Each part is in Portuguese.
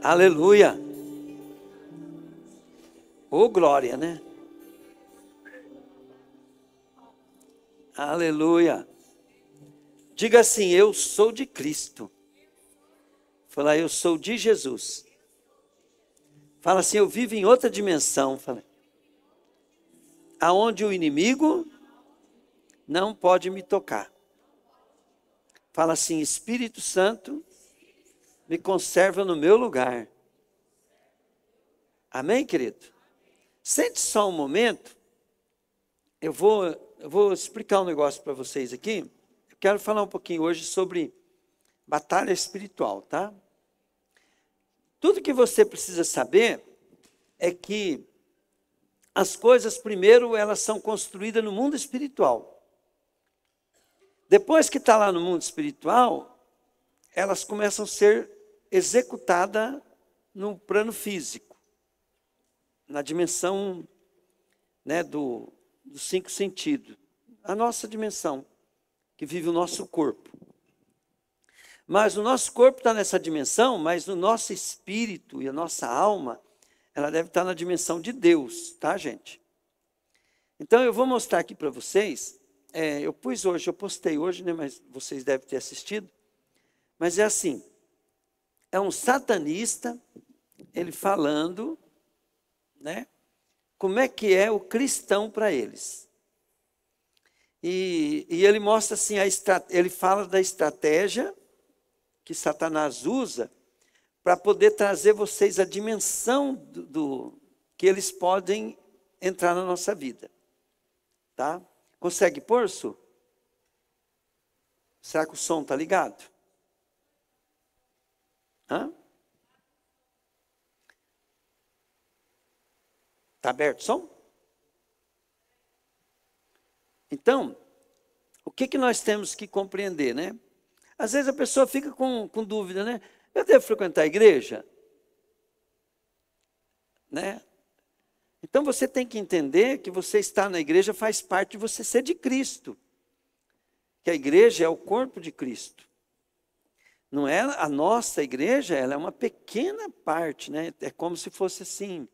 Aleluia. Ô, glória, né? Aleluia. Diga assim: eu sou de Cristo. Fala: eu sou de Jesus. Fala assim: eu vivo em outra dimensão. Fala: aonde o inimigo não pode me tocar. Fala assim: Espírito Santo, me conserva no meu lugar. Amém, querido? Sente só um momento. Eu vou explicar um negócio para vocês aqui. Eu quero falar um pouquinho hoje sobre batalha espiritual, tá? Tudo que você precisa saber é que as coisas, primeiro, elas são construídas no mundo espiritual. Depois que está lá no mundo espiritual, elas começam a ser executadas no plano físico, na dimensão, né, dos 5 sentidos, a nossa dimensão, que vive o nosso corpo. Mas o nosso corpo está nessa dimensão, mas o nosso espírito e a nossa alma, ela deve estar na dimensão de Deus, tá, gente? Então eu vou mostrar aqui para vocês, eu postei hoje, né, mas vocês devem ter assistido, mas é assim, é um satanista, ele falando, né, como é que é o cristão para eles. E ele mostra assim, ele fala da estratégia que Satanás usa para poder trazer vocês a dimensão que eles podem entrar na nossa vida. Tá? Consegue pôr, Su? Será que o som está ligado? Hã? Está aberto o som? Então, o que nós temos que compreender, né? Às vezes a pessoa fica com dúvida, né? Eu devo frequentar a igreja? Né? Então você tem que entender que você estar na igreja faz parte de você ser de Cristo. Que a igreja é o corpo de Cristo. Não é a nossa igreja, ela é uma pequena parte, né? É como se fosse assim.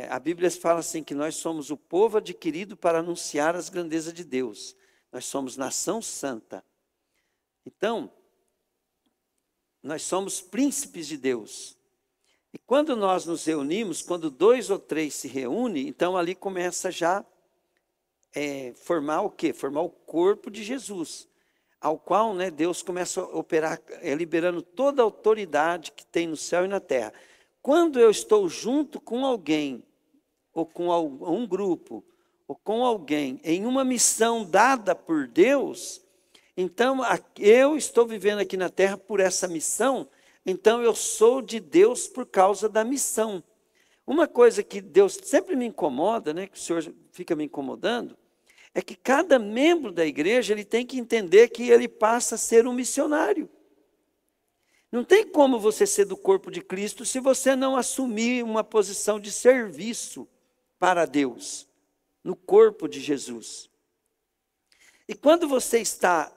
A Bíblia fala assim que nós somos o povo adquirido para anunciar as grandezas de Deus. Nós somos nação santa. Então, nós somos príncipes de Deus. E quando nós nos reunimos, quando 2 ou 3 se reúnem, então ali começa já formar o quê? Formar o corpo de Jesus, ao qual, né, Deus começa a operar, liberando toda a autoridade que tem no céu e na terra. Quando eu estou junto com alguém, ou com um grupo, ou com alguém, em uma missão dada por Deus, então eu estou vivendo aqui na terra por essa missão, então eu sou de Deus por causa da missão. Uma coisa que Deus sempre me incomoda, né, que o Senhor fica me incomodando, é que cada membro da igreja ele tem que entender que ele passa a ser um missionário. Não tem como você ser do corpo de Cristo se você não assumir uma posição de serviço para Deus, no corpo de Jesus. E quando você está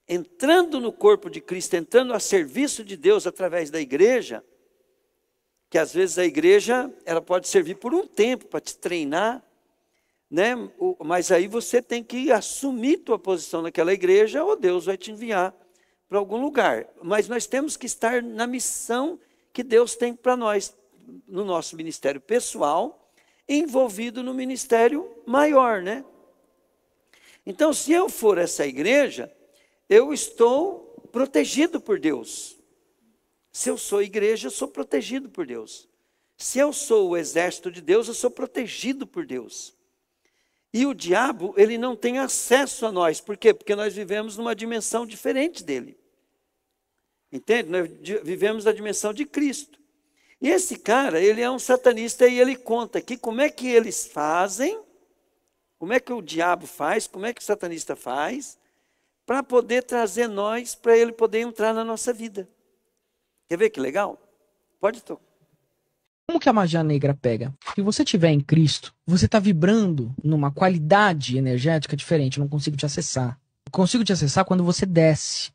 entrando no corpo de Cristo, entrando a serviço de Deus através da igreja, que às vezes a igreja ela pode servir por um tempo para te treinar, né? Mas aí você tem que assumir tua posição naquela igreja ou Deus vai te enviar para algum lugar. Mas nós temos que estar na missão que Deus tem para nós, no nosso ministério pessoal, envolvido no ministério maior, né? Então, se eu for essa igreja, eu estou protegido por Deus. Se eu sou igreja, eu sou protegido por Deus. Se eu sou o exército de Deus, eu sou protegido por Deus. E o diabo, ele não tem acesso a nós. Por quê? Porque nós vivemos numa dimensão diferente dele. Entende? Nós vivemos na dimensão de Cristo. E esse cara, ele é um satanista e ele conta aqui como é que eles fazem, como é que o diabo faz, como é que o satanista faz, para poder trazer nós, para ele poder entrar na nossa vida. Quer ver que legal? Pode tocar. Como que a magia negra pega? Se você estiver em Cristo, você está vibrando numa qualidade energética diferente. Eu não consigo te acessar. Eu consigo te acessar quando você desce.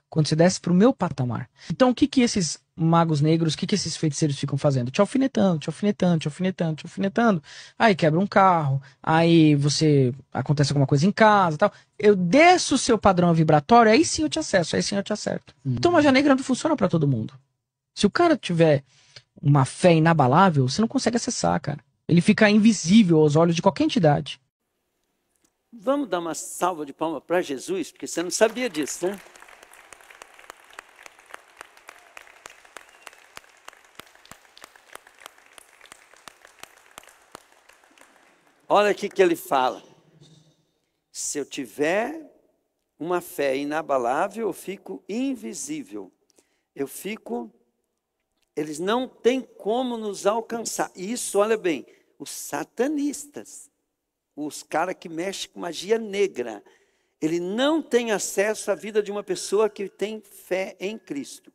quando você desce pro meu patamar. Então o que que esses magos negros, o que que esses feiticeiros ficam fazendo? Te alfinetando, te alfinetando, te alfinetando, te alfinetando. Aí quebra um carro, aí você acontece alguma coisa em casa e tal. Eu desço o seu padrão vibratório, aí sim eu te acesso, aí sim eu te acerto. Então magia negra não funciona pra todo mundo. Se o cara tiver uma fé inabalável, você não consegue acessar, cara. Ele fica invisível aos olhos de qualquer entidade. Vamos dar uma salva de palmas para Jesus, porque você não sabia disso, né? Olha aqui que ele fala. Se eu tiver uma fé inabalável, eu fico invisível. Eles não têm como nos alcançar. Isso, olha bem, os satanistas, os caras que mexem com magia negra, ele não tem acesso à vida de uma pessoa que tem fé em Cristo.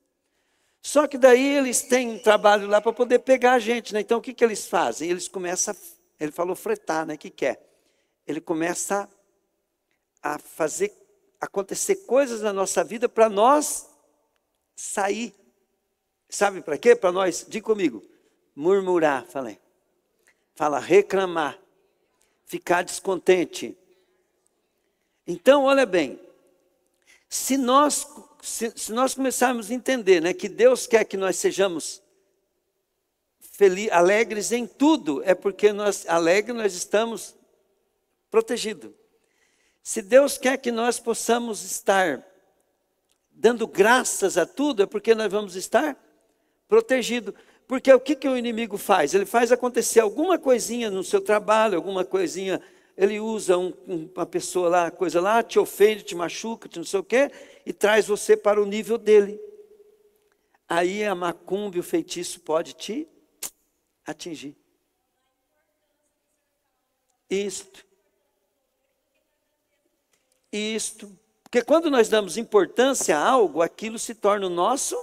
Só que daí eles têm um trabalho lá para poder pegar a gente, né? Então o que que eles fazem? Eles começam, ele falou fretar, né? O que que é? Ele começa a fazer acontecer coisas na nossa vida para nós sair. Sabe para quê? Para nós, diga comigo, murmurar, falei. Fala, reclamar, ficar descontente. Então, olha bem, se nós começarmos a entender, né, que Deus quer que nós sejamos alegres em tudo, é porque nós estamos protegidos. Se Deus quer que nós possamos estar dando graças a tudo, é porque nós vamos estar protegidos. Porque o que que o inimigo faz? Ele faz acontecer alguma coisinha no seu trabalho, alguma coisinha, ele usa uma pessoa lá, coisa lá, te ofende, te machuca, te não sei o quê, e traz você para o nível dele. Aí a macumba e o feitiço pode te atingir. Isto. Porque quando nós damos importância a algo, aquilo se torna o nosso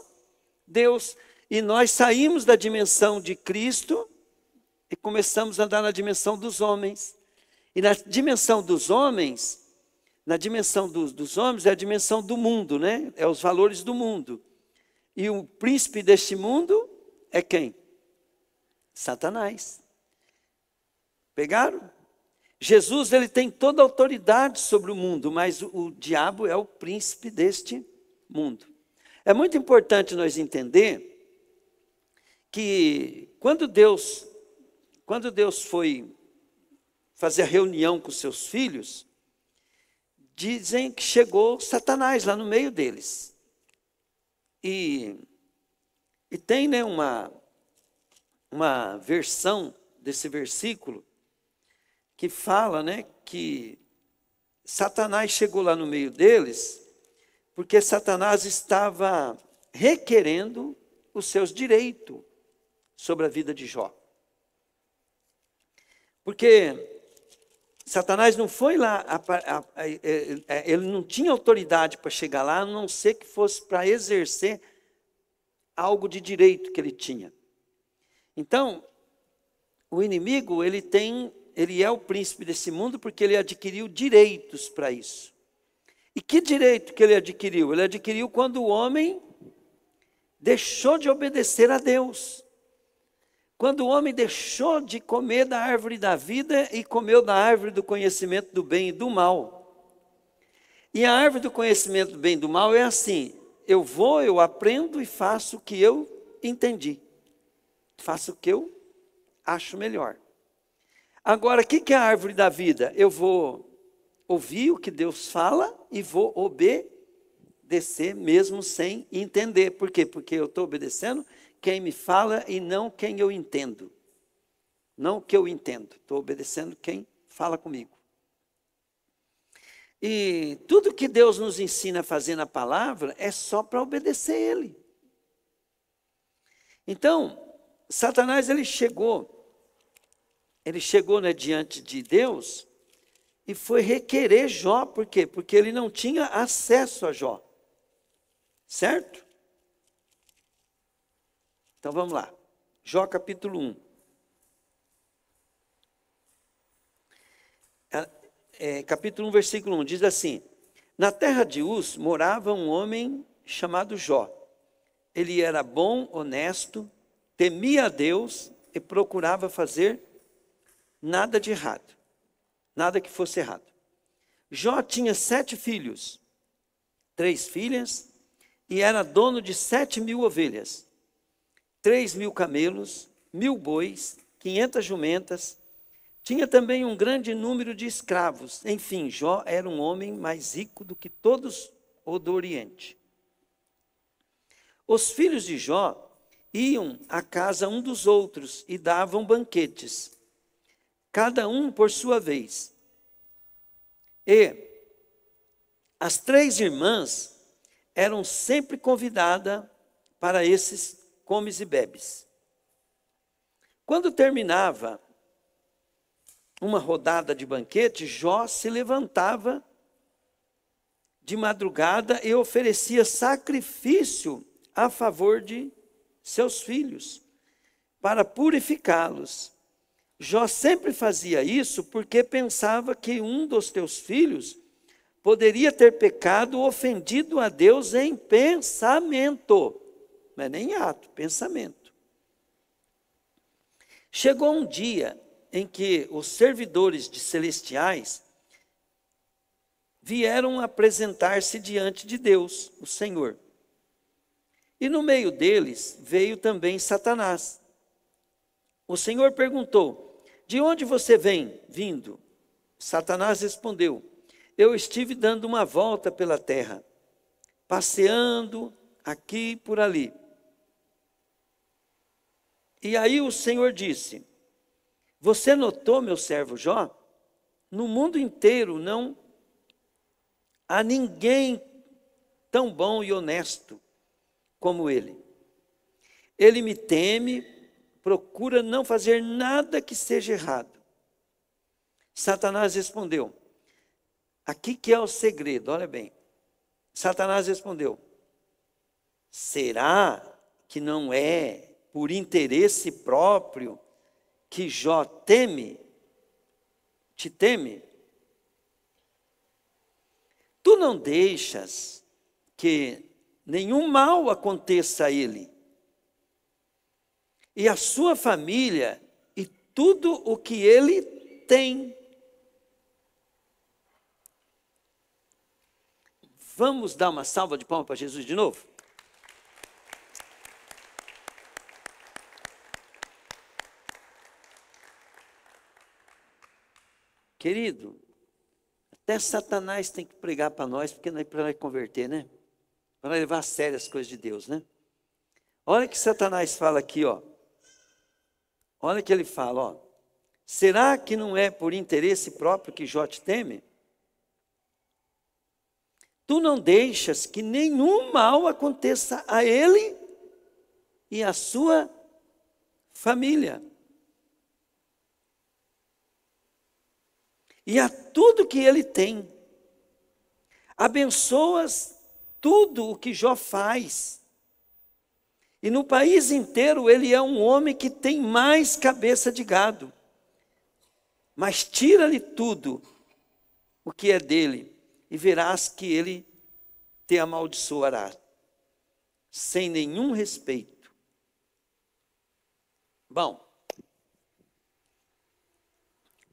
Deus. E nós saímos da dimensão de Cristo e começamos a andar na dimensão dos homens. E na dimensão dos homens, dos homens é a dimensão do mundo, né? É os valores do mundo. E o príncipe deste mundo é quem? Satanás. Pegaram? Jesus, ele tem toda a autoridade sobre o mundo, mas o diabo é o príncipe deste mundo. É muito importante nós entender que quando Deus foi fazer a reunião com seus filhos, dizem que chegou Satanás lá no meio deles. E tem, né, uma versão desse versículo que fala, né, que Satanás chegou lá no meio deles porque Satanás estava requerendo os seus direitos sobre a vida de Jó. Porque Satanás não foi lá, ele não tinha autoridade para chegar lá, a não ser que fosse para exercer algo de direito que ele tinha. Então, o inimigo, ele é o príncipe desse mundo porque ele adquiriu direitos para isso. E que direito que ele adquiriu? Ele adquiriu quando o homem deixou de obedecer a Deus. Quando o homem deixou de comer da árvore da vida e comeu da árvore do conhecimento do bem e do mal. E a árvore do conhecimento do bem e do mal é assim: eu aprendo e faço o que eu entendi. Faço o que eu acho melhor. Agora, o que é a árvore da vida? Eu vou ouvir o que Deus fala e vou obedecer mesmo sem entender. Por quê? Porque eu estou obedecendo quem me fala e não quem eu entendo. Não o que eu entendo. Estou obedecendo quem fala comigo. E tudo que Deus nos ensina a fazer na palavra é só para obedecer Ele. Então, Satanás, ele chegou, né, diante de Deus e foi requerer Jó. Por quê? Porque ele não tinha acesso a Jó. Certo? Então vamos lá. Jó capítulo 1. Capítulo 1, versículo 1, diz assim: Na terra de Uz morava um homem chamado Jó. Ele era bom, honesto, temia a Deus e procurava fazer nada de errado, nada que fosse errado. Jó tinha 7 filhos, 3 filhas, e era dono de 7.000 ovelhas, 3.000 camelos, 1.000 bois, 500 jumentas. Tinha também um grande número de escravos. Enfim, Jó era um homem mais rico do que todos o do Oriente. Os filhos de Jó iam à casa um dos outros e davam banquetes, cada um por sua vez. E as 3 irmãs eram sempre convidadas para esses comes e bebes. Quando terminava uma rodada de banquete, Jó se levantava de madrugada e oferecia sacrifício a favor de seus filhos, para purificá-los. Jó sempre fazia isso porque pensava que um dos teus filhos poderia ter pecado, ofendido a Deus em pensamento, não é nem ato, pensamento. Chegou um dia em que os servidores de celestiais vieram apresentar-se diante de Deus, o Senhor. E no meio deles veio também Satanás. O Senhor perguntou: de onde você vem vindo? Satanás respondeu: eu estive dando uma volta pela terra, passeando aqui e por ali. E aí o Senhor disse: você notou, meu servo Jó? No mundo inteiro não há ninguém tão bom e honesto como ele. Ele me teme, procura não fazer nada que seja errado. Satanás respondeu: aqui que é o segredo, olha bem. Satanás respondeu: será que não é por interesse próprio que Jó te teme? Tu não deixas que nenhum mal aconteça a ele, e a sua família, e tudo o que ele tem. Vamos dar uma salva de palmas para Jesus de novo? Querido, até Satanás tem que pregar para nós, porque não é para nós converter, né? Para levar a sério as coisas de Deus, né? Olha que Satanás fala aqui, ó. Olha que ele fala, ó. Será que não é por interesse próprio que Jó te teme? Tu não deixas que nenhum mal aconteça a ele e a sua família. E a tudo que ele tem. Abençoas tudo o que Jó faz. E no país inteiro ele é um homem que tem mais cabeça de gado. Mas tira-lhe tudo o que é dele, e verás que ele te amaldiçoará, sem nenhum respeito. Bom,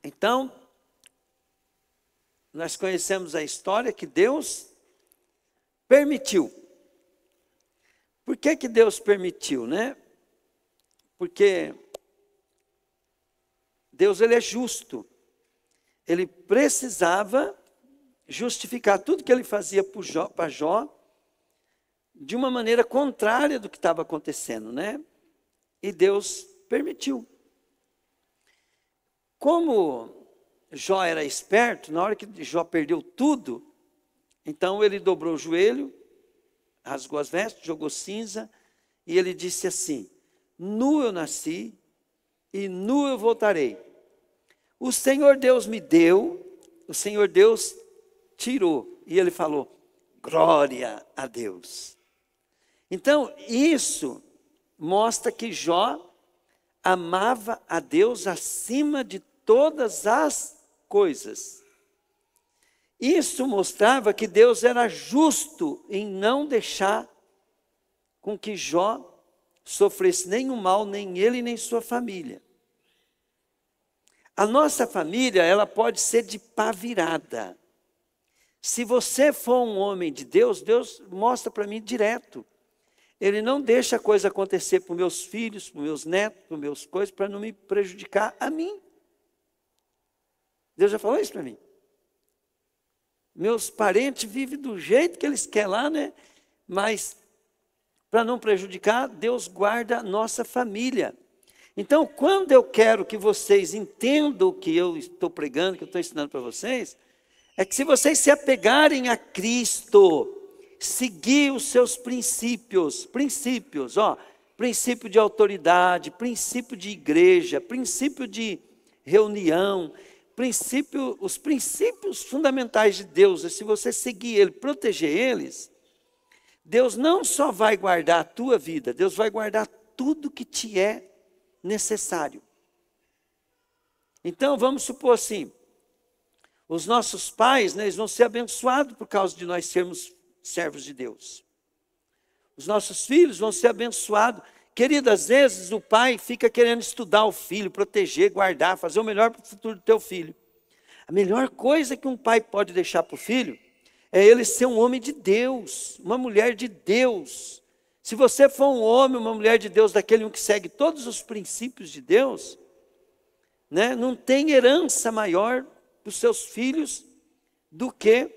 então, nós conhecemos a história que Deus permitiu. Por que Deus permitiu, né? Porque Deus, ele é justo. Ele precisava justificar tudo que ele fazia para Jó de uma maneira contrária do que estava acontecendo, né? E Deus permitiu. Como Jó era esperto, na hora que Jó perdeu tudo, então ele dobrou o joelho, rasgou as vestes, jogou cinza, e ele disse assim: nu eu nasci, e nu eu voltarei. O Senhor Deus me deu, o Senhor Deus tirou. E ele falou: glória a Deus. Então, isso mostra que Jó amava a Deus acima de todas as coisas. Isso mostrava que Deus era justo em não deixar com que Jó sofresse nenhum mal, nem ele, nem sua família. A nossa família, ela pode ser de pá virada. Se você for um homem de Deus, Deus mostra para mim direto. Ele não deixa a coisa acontecer para os meus filhos, para os meus netos, para os meus coisas, para não me prejudicar a mim. Deus já falou isso para mim. Meus parentes vivem do jeito que eles querem lá, né? Mas, para não prejudicar, Deus guarda a nossa família. Então, quando eu quero que vocês entendam o que eu estou pregando, que eu estou ensinando para vocês, é que se vocês se apegarem a Cristo, seguir os seus princípios, princípio de autoridade, princípio de igreja, princípio de reunião, os princípios fundamentais de Deus, e se você seguir ele, proteger eles, Deus não só vai guardar a tua vida, Deus vai guardar tudo que te é necessário. Então, vamos supor assim, os nossos pais, né, eles vão ser abençoados por causa de nós sermos servos de Deus. Os nossos filhos vão ser abençoados. Querido, às vezes o pai fica querendo estudar o filho, proteger, guardar, fazer o melhor para o futuro do teu filho. A melhor coisa que um pai pode deixar para o filho é ele ser um homem de Deus, uma mulher de Deus. Se você for um homem, uma mulher de Deus, daquele que segue todos os princípios de Deus, né, não tem herança maior para os seus filhos do que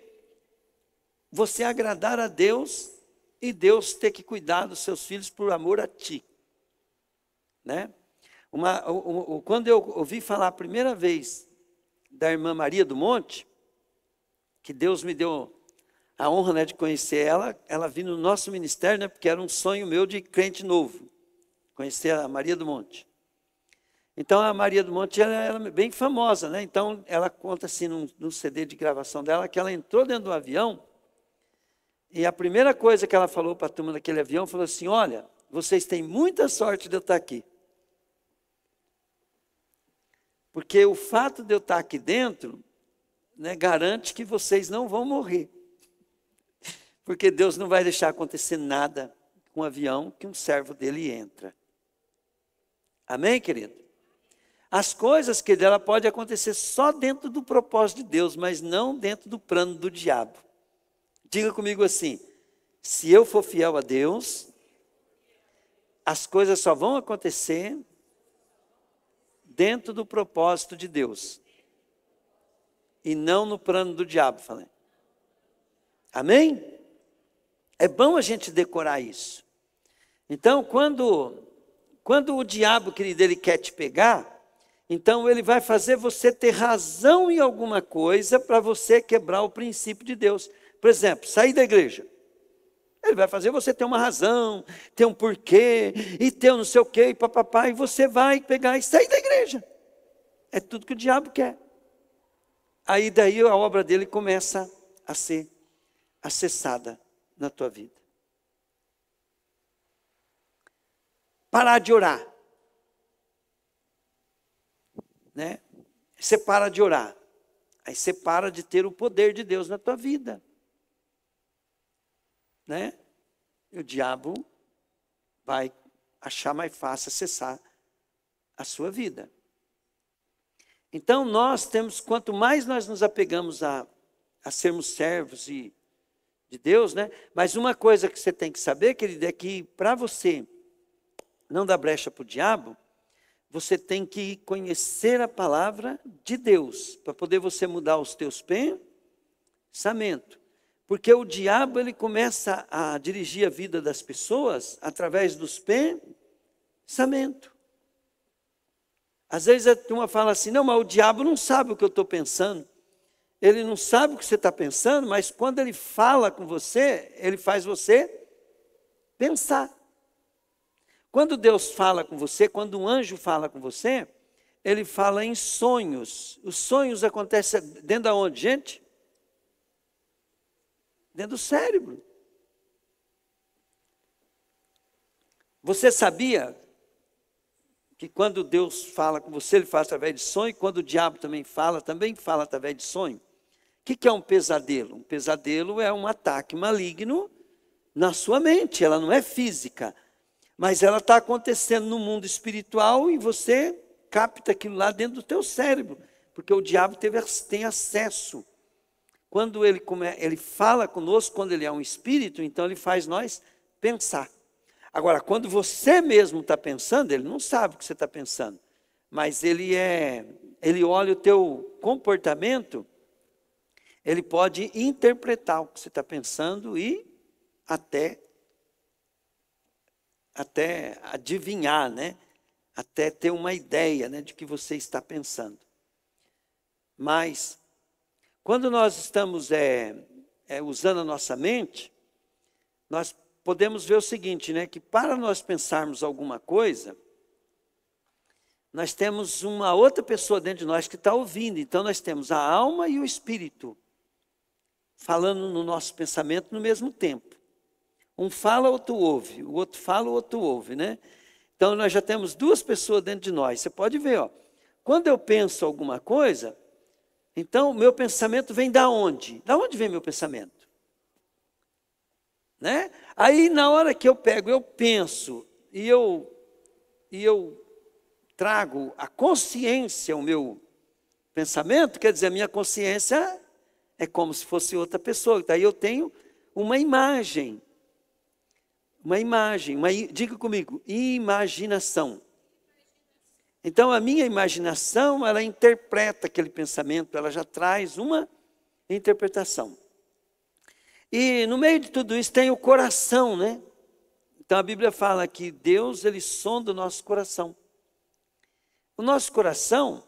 você agradar a Deus e Deus ter que cuidar dos seus filhos por amor a ti. Né? Quando eu ouvi falar a primeira vez da irmã Maria do Monte, que Deus me deu a honra, né, de conhecer ela vindo no nosso ministério, né, porque era um sonho meu de crente novo, conhecer a Maria do Monte. Então a Maria do Monte ela é bem famosa, né? Então ela conta assim num CD de gravação dela que ela entrou dentro do avião e a primeira coisa que ela falou para a turma daquele avião, falou assim: olha, vocês têm muita sorte de eu estar aqui. Porque o fato de eu estar aqui dentro, né, garante que vocês não vão morrer. Porque Deus não vai deixar acontecer nada com o avião que um servo dele entra. Amém, querido? As coisas que dela podem acontecer só dentro do propósito de Deus, mas não dentro do plano do diabo. Diga comigo assim: se eu for fiel a Deus, as coisas só vão acontecer dentro do propósito de Deus. E não no plano do diabo, falei. Amém? É bom a gente decorar isso. Então, quando o diabo, querido, ele quer te pegar, então ele vai fazer você ter razão em alguma coisa para você quebrar o princípio de Deus. Por exemplo, sair da igreja. Ele vai fazer você ter uma razão, ter um porquê, e ter um não sei o quê, e papapá, e você vai pegar e sair da igreja. É tudo que o diabo quer. Aí daí a obra dele começa a ser acessada na tua vida. Parar de orar. Né? Você para de orar. Aí você para de ter o poder de Deus na tua vida. Né? E o diabo vai achar mais fácil acessar a sua vida. Então nós temos, quanto mais nós nos apegamos a sermos servos de Deus, né? Mas uma coisa que você tem que saber, querido, é que para você não dar brecha para o diabo, você tem que conhecer a palavra de Deus, para poder você mudar os teus pensamentos. Porque o diabo, ele começa a dirigir a vida das pessoas através dos pensamentos. Às vezes a turma fala assim: não, mas o diabo não sabe o que eu estou pensando. Ele não sabe o que você está pensando, mas quando ele fala com você, ele faz você pensar. Quando Deus fala com você, quando um anjo fala com você, ele fala em sonhos. Os sonhos acontecem dentro de onde, gente? Dentro do cérebro. Você sabia que quando Deus fala com você, ele fala através de sonho, e quando o diabo também fala através de sonho? que é um pesadelo? Um pesadelo é um ataque maligno na sua mente, ela não é física, mas ela está acontecendo no mundo espiritual e você capta aquilo lá dentro do teu cérebro, porque o diabo tem acesso. Quando ele fala conosco, quando ele é um espírito, então ele faz nós pensar. Agora, quando você mesmo está pensando, ele não sabe o que você está pensando, mas ele olha o teu comportamento, ele pode interpretar o que você está pensando e até adivinhar, né? Até ter uma ideia, né, de que você está pensando. Mas, quando nós estamos usando a nossa mente, nós podemos ver o seguinte, né, que para nós pensarmos alguma coisa, nós temos uma outra pessoa dentro de nós que está ouvindo. Então, nós temos a alma e o espírito falando no nosso pensamento no mesmo tempo. Um fala, outro ouve. O outro fala, o outro ouve, né? Então, nós já temos duas pessoas dentro de nós. Você pode ver, ó. Quando eu penso alguma coisa, então, meu pensamento vem da onde? Da onde vem meu pensamento? Né? Aí, na hora que eu penso, e eu trago a consciência ao meu pensamento, quer dizer, a minha consciência é como se fosse outra pessoa. Daí eu tenho uma imagem. Diga comigo, imaginação. Então, a minha imaginação, ela interpreta aquele pensamento, ela já traz uma interpretação. E no meio de tudo isso tem o coração, né? Então, a Bíblia fala que Deus, ele sonda o nosso coração. O nosso coração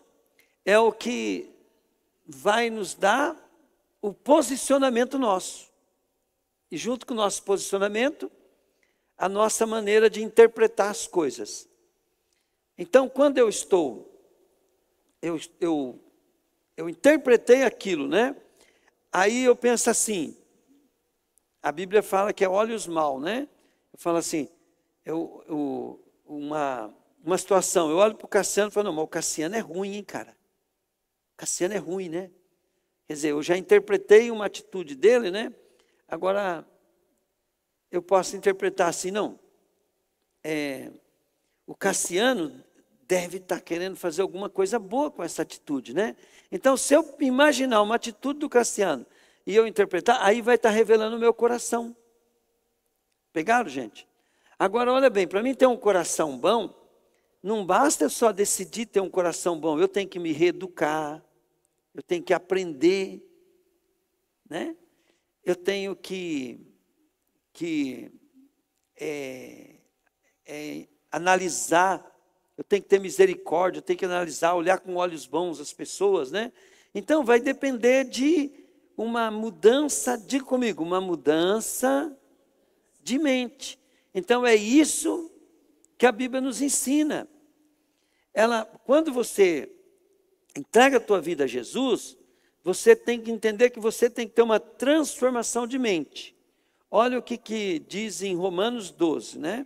é o que vai nos dar o posicionamento nosso. E junto com o nosso posicionamento, a nossa maneira de interpretar as coisas. Então, quando eu interpretei aquilo, né? Aí eu penso assim, a Bíblia fala que é olhos mau, né? Eu falo assim, uma situação, eu olho para o Cassiano e falo, não, mas o Cassiano é ruim, hein, cara? O Cassiano é ruim, né? Quer dizer, eu já interpretei uma atitude dele, né? Agora, eu posso interpretar assim, não. O Cassiano deve estar querendo fazer alguma coisa boa com essa atitude, né? Então, se eu imaginar uma atitude do Cassiano e eu interpretar, aí vai estar revelando o meu coração. Pegaram, gente? Agora, olha bem, para mim ter um coração bom, não basta eu só decidir ter um coração bom, eu tenho que me reeducar, eu tenho que aprender, né? Eu tenho que analisar, eu tenho que ter misericórdia, eu tenho que analisar, olhar com olhos bons as pessoas, né? Então, vai depender de uma mudança, diga comigo, uma mudança de mente. Então, é isso que a Bíblia nos ensina. Quando você entrega a tua vida a Jesus, você tem que entender que você tem que ter uma transformação de mente. Olha o que diz em Romanos 12, né?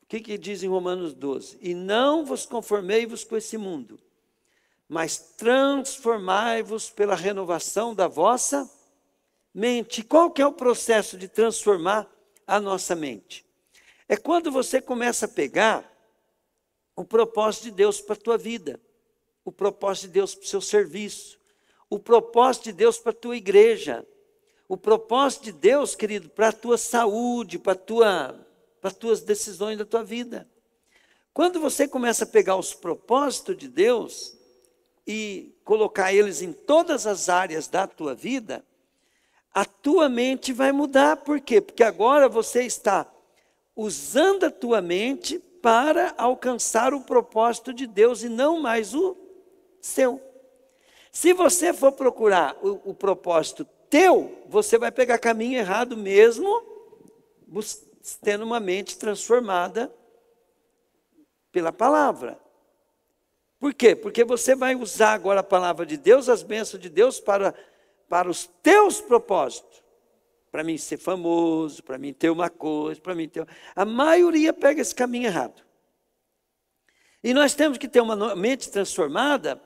O que diz em Romanos 12? E não vos conformei-vos com esse mundo, mas transformai-vos pela renovação da vossa mente. Qual que é o processo de transformar a nossa mente? É quando você começa a pegar o propósito de Deus para a tua vida, o propósito de Deus para o seu serviço, o propósito de Deus para a tua igreja, o propósito de Deus, querido, para a tua saúde, para as tuas decisões da tua vida. Quando você começa a pegar os propósitos de Deus e colocar eles em todas as áreas da tua vida, a tua mente vai mudar. Por quê? Porque agora você está usando a tua mente para alcançar o propósito de Deus e não mais o seu. Se você for procurar o propósito teu, você vai pegar caminho errado mesmo, tendo uma mente transformada pela palavra. Por quê? Porque você vai usar agora a palavra de Deus, as bênçãos de Deus para os teus propósitos. Para mim ser famoso, para mim ter uma coisa, para mim ter... A maioria pega esse caminho errado. E nós temos que ter uma mente transformada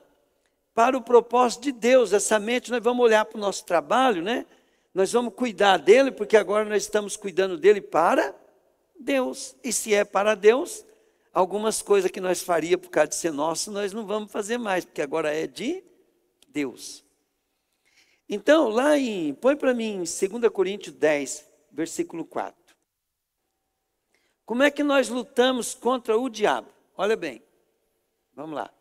para o propósito de Deus. Essa mente, nós vamos olhar para o nosso trabalho, né? Nós vamos cuidar dele, porque agora nós estamos cuidando dele para Deus. E se é para Deus, algumas coisas que nós faríamos por causa de ser nosso, nós não vamos fazer mais, porque agora é de Deus. Então, põe para mim em 2 Coríntios 10, versículo 4. Como é que nós lutamos contra o diabo? Olha bem, vamos lá.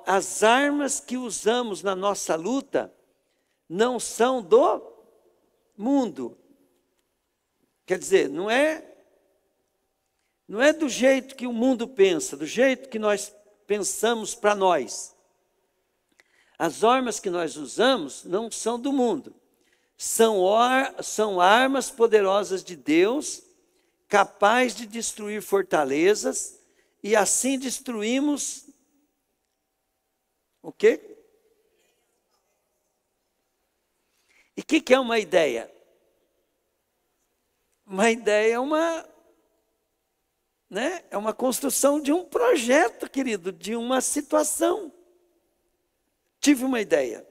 As armas que usamos na nossa luta não são do mundo. Quer dizer, não é do jeito que o mundo pensa, do jeito que nós pensamos para nós. As armas que nós usamos não são do mundo. São armas poderosas de Deus, capazes de destruir fortalezas, e assim destruímos o quê? E o que é uma ideia? Uma ideia é uma construção de um projeto, querido, de uma situação. Tive uma ideia.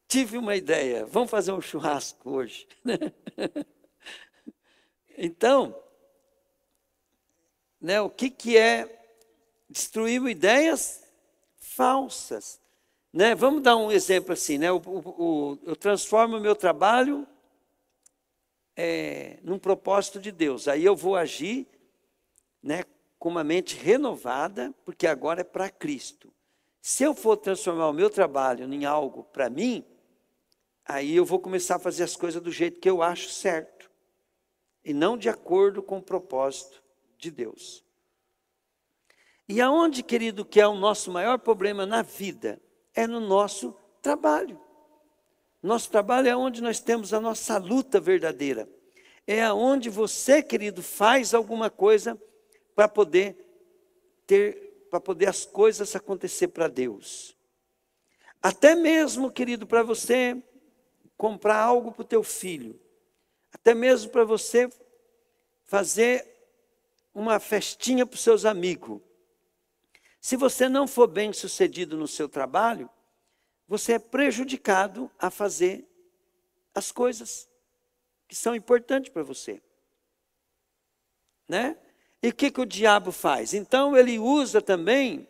Tive uma ideia. Vamos fazer um churrasco hoje. Então, o que é destruir ideias falsas? Vamos dar um exemplo assim, eu transformo o meu trabalho num propósito de Deus. Aí eu vou agir, com uma mente renovada, porque agora é para Cristo. Se eu for transformar o meu trabalho em algo para mim, aí eu vou começar a fazer as coisas do jeito que eu acho certo, e não de acordo com o propósito de Deus. E aonde, querido, que é o nosso maior problema na vida? É no nosso trabalho. Nosso trabalho é onde nós temos a nossa luta verdadeira. É aonde você, querido, faz alguma coisa para poder as coisas acontecer para Deus. Até mesmo, querido, para você comprar algo para o teu filho. Até mesmo para você fazer uma festinha para os seus amigos. Se você não for bem sucedido no seu trabalho, você é prejudicado a fazer as coisas que são importantes para você. E o que o diabo faz? Então ele usa também,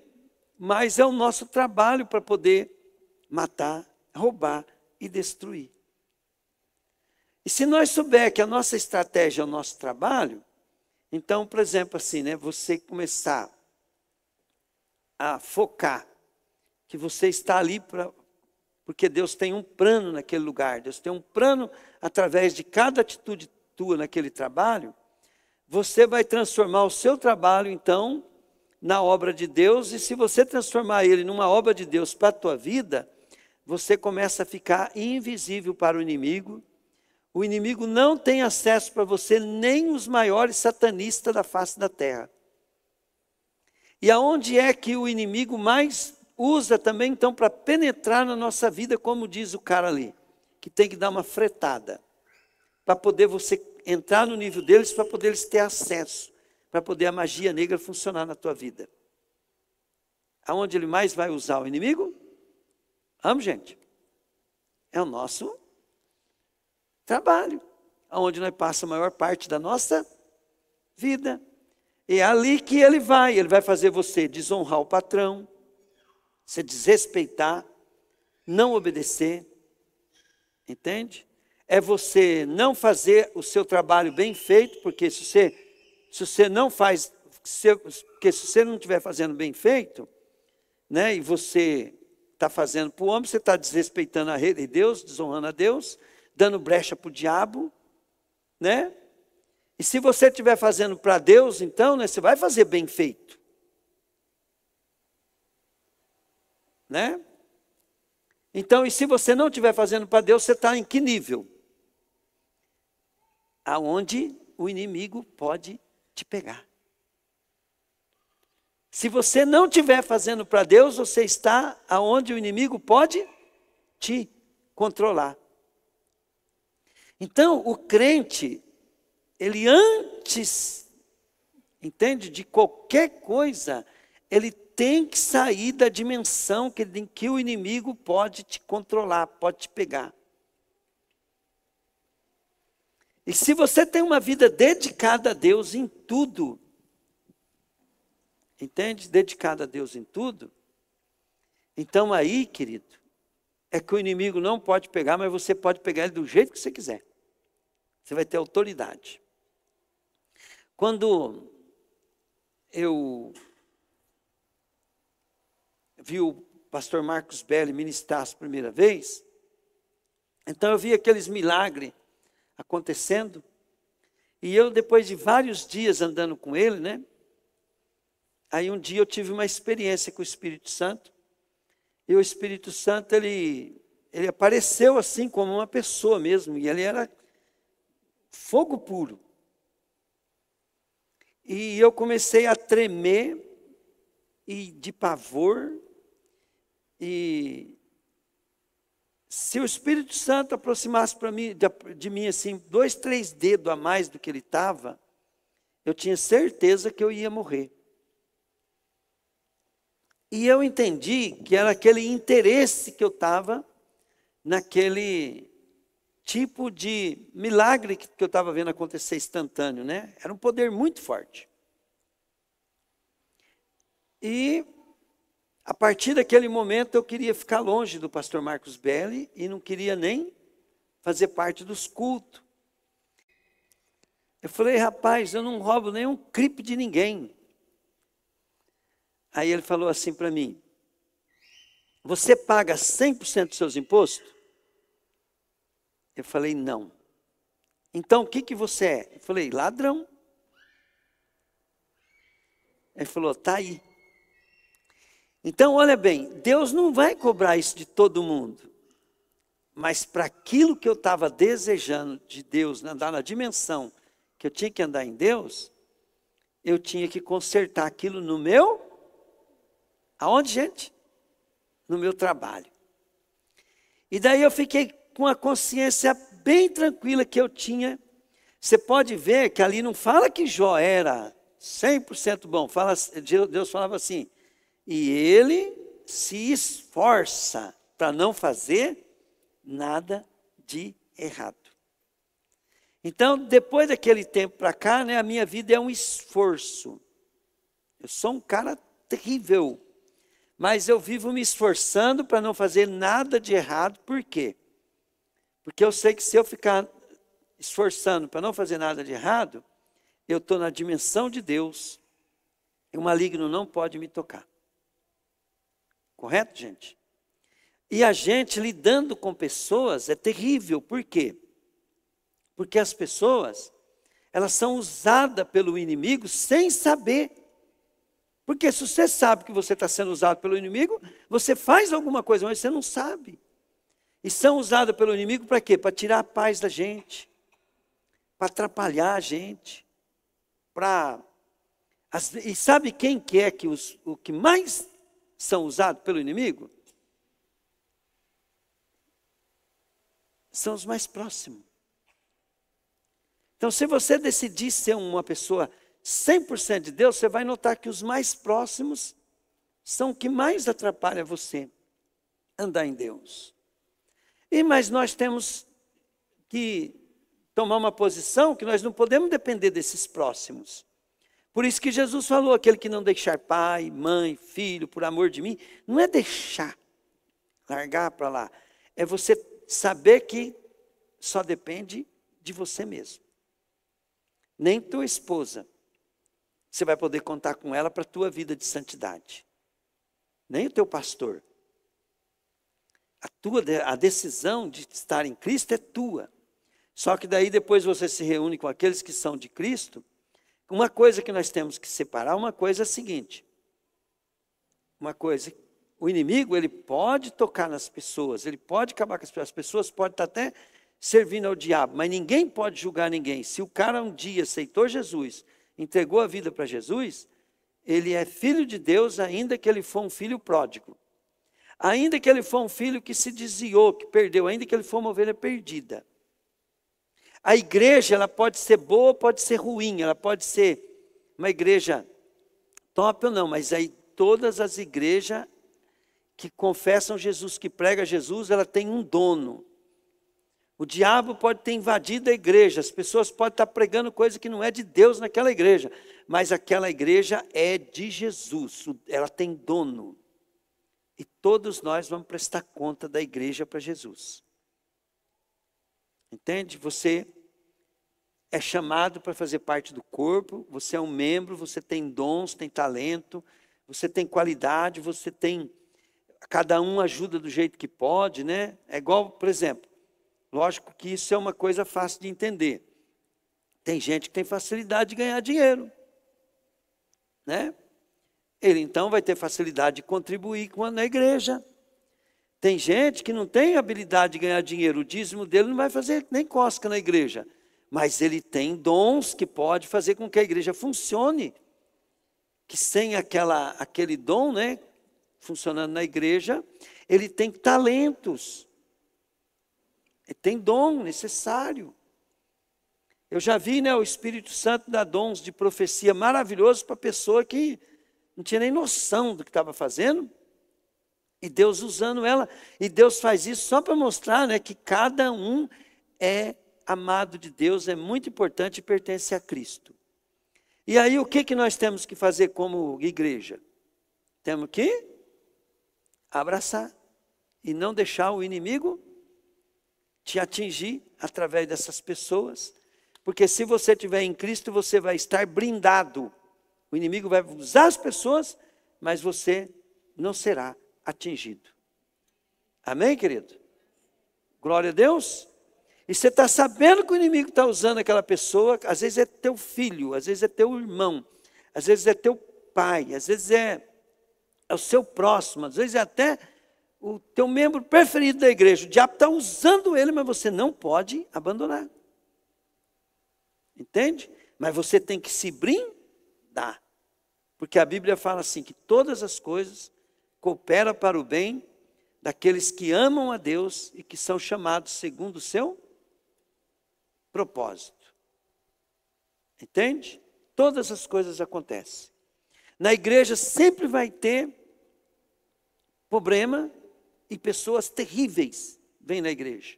mas é o nosso trabalho para poder matar, roubar e destruir. E se nós souber que a nossa estratégia é o nosso trabalho, então, por exemplo, assim, você começar a focar que você está ali porque Deus tem um plano naquele lugar, Deus tem um plano através de cada atitude tua naquele trabalho, você vai transformar o seu trabalho, então, na obra de Deus, e se você transformar ele numa obra de Deus para a tua vida, você começa a ficar invisível para o inimigo não tem acesso para você, nem os maiores satanistas da face da terra. E aonde é que o inimigo mais usa também, então, para penetrar na nossa vida, como diz o cara ali, que tem que dar uma fretada, para poder você entrar no nível deles, para poder eles ter acesso, para poder a magia negra funcionar na tua vida. Aonde ele mais vai usar o inimigo? Vamos, gente. É o nosso trabalho, aonde nós passamos a maior parte da nossa vida. E é ali que ele vai fazer você desonrar o patrão, você desrespeitar, não obedecer, entende? É você não fazer o seu trabalho bem feito, porque se você não faz, porque se você não estiver fazendo bem feito, e você está fazendo para o homem, você está desrespeitando a lei de Deus, desonrando a Deus, dando brecha para o diabo, E se você estiver fazendo para Deus, então, você vai fazer bem feito. Então, e se você não estiver fazendo para Deus, você está em que nível? Aonde o inimigo pode te pegar. Se você não estiver fazendo para Deus, você está aonde o inimigo pode te controlar. Então, o crente, ele antes, entende, de qualquer coisa, ele tem que sair da dimensão em que o inimigo pode te controlar, pode te pegar. E se você tem uma vida dedicada a Deus em tudo, entende? Dedicada a Deus em tudo, então aí, querido, é que o inimigo não pode pegar, mas você pode pegar ele do jeito que você quiser. Você vai ter autoridade. Quando eu vi o pastor Marcos Belli ministrar a primeira vez, então eu vi aqueles milagres acontecendo, e eu, depois de vários dias andando com ele, né? Aí um dia eu tive uma experiência com o Espírito Santo, e o Espírito Santo, ele apareceu assim como uma pessoa mesmo, e ele era fogo puro. E eu comecei a tremer, e de pavor, e se o Espírito Santo aproximasse para mim, de mim assim, 2, 3 dedos a mais do que ele estava, eu tinha certeza que eu ia morrer. E eu entendi que era aquele interesse que eu estava naquele tipo de milagre que eu estava vendo acontecer instantâneo, né? Era um poder muito forte. E a partir daquele momento eu queria ficar longe do pastor Marcos Belli e não queria nem fazer parte dos cultos. Eu falei, rapaz, eu não roubo nenhum cripe de ninguém. Aí ele falou assim para mim, você paga 100% dos seus impostos? Eu falei, não. Então o que você é? Eu falei, ladrão. Ele falou, tá aí. Então, olha bem, Deus não vai cobrar isso de todo mundo. Mas para aquilo que eu estava desejando de Deus, andar na dimensão que eu tinha que andar em Deus, eu tinha que consertar aquilo no meu... Aonde, gente? No meu trabalho. E daí eu fiquei com a consciência bem tranquila que eu tinha. Você pode ver que ali não fala que Jó era 100% bom. Deus falava assim, e ele se esforça para não fazer nada de errado. Então, depois daquele tempo para cá, né, a minha vida é um esforço. Eu sou um cara terrível. Mas eu vivo me esforçando para não fazer nada de errado. Por quê? Porque eu sei que se eu ficar esforçando para não fazer nada de errado, eu estou na dimensão de Deus e o maligno não pode me tocar. Correto, gente? E a gente lidando com pessoas é terrível. Por quê? Porque as pessoas, elas são usadas pelo inimigo sem saber. Porque se você sabe que você está sendo usado pelo inimigo, você faz alguma coisa, mas você não sabe. E são usadas pelo inimigo para quê? Para tirar a paz da gente. Para atrapalhar a gente. E sabe quem que é que o que mais são usados pelo inimigo? São os mais próximos. Então, se você decidir ser uma pessoa 100% de Deus, você vai notar que os mais próximos são o que mais atrapalha você andar em Deus. Mas nós temos que tomar uma posição que nós não podemos depender desses próximos. Por isso que Jesus falou, aquele que não deixar pai, mãe, filho, por amor de mim, não é deixar, largar para lá. É você saber que só depende de você mesmo. Nem tua esposa você vai poder contar com ela para a tua vida de santidade. Nem o teu pastor. A decisão de estar em Cristo é tua. Só que daí depois você se reúne com aqueles que são de Cristo. Uma coisa que nós temos que separar, uma coisa é a seguinte. Uma coisa, o inimigo ele pode tocar nas pessoas, ele pode acabar com as pessoas podem estar até servindo ao diabo, mas ninguém pode julgar ninguém. Se o cara um dia aceitou Jesus, entregou a vida para Jesus, ele é filho de Deus, ainda que ele for um filho pródigo. Ainda que ele for um filho que se desviou, que perdeu, ainda que ele for uma ovelha perdida. A igreja, ela pode ser boa, pode ser ruim, ela pode ser uma igreja top ou não, mas aí todas as igrejas que confessam Jesus, que pregam Jesus, ela tem um dono. O diabo pode ter invadido a igreja, as pessoas podem estar pregando coisa que não é de Deus naquela igreja, mas aquela igreja é de Jesus, ela tem dono. E todos nós vamos prestar conta da igreja para Jesus. Entende? Você é chamado para fazer parte do corpo, você é um membro, você tem dons, tem talento, você tem qualidade, você tem... Cada um ajuda do jeito que pode, né? É igual, por exemplo, lógico que isso é uma coisa fácil de entender. Tem gente que tem facilidade de ganhar dinheiro, né? Ele então vai ter facilidade de contribuir na igreja. Tem gente que não tem habilidade de ganhar dinheiro, o dízimo dele não vai fazer nem cosca na igreja. Mas ele tem dons que pode fazer com que a igreja funcione. Que sem aquele dom, né, funcionando na igreja, ele tem talentos. Ele tem dom necessário. Eu já vi, né, o Espírito Santo dar dons de profecia maravilhosos para a pessoa que não tinha nem noção do que estava fazendo. E Deus usando ela. E Deus faz isso só para mostrar, né, que cada um é amado de Deus, é muito importante e pertence a Cristo. E aí o que nós temos que fazer como igreja? Temos que abraçar e não deixar o inimigo te atingir através dessas pessoas. Porque se você estiver em Cristo, você vai estar blindado. O inimigo vai usar as pessoas, mas você não será atingido. Amém, querido? Glória a Deus. E você está sabendo que o inimigo está usando aquela pessoa, às vezes é teu filho, às vezes é teu irmão, às vezes é teu pai, às vezes é o seu próximo, às vezes é até o teu membro preferido da igreja. O diabo está usando ele, mas você não pode abandonar. Entende? Mas você tem que se blindar. Porque a Bíblia fala assim, que todas as coisas cooperam para o bem daqueles que amam a Deus e que são chamados segundo o seu propósito. Entende? Todas as coisas acontecem. Na igreja sempre vai ter problema e pessoas terríveis vêm na igreja.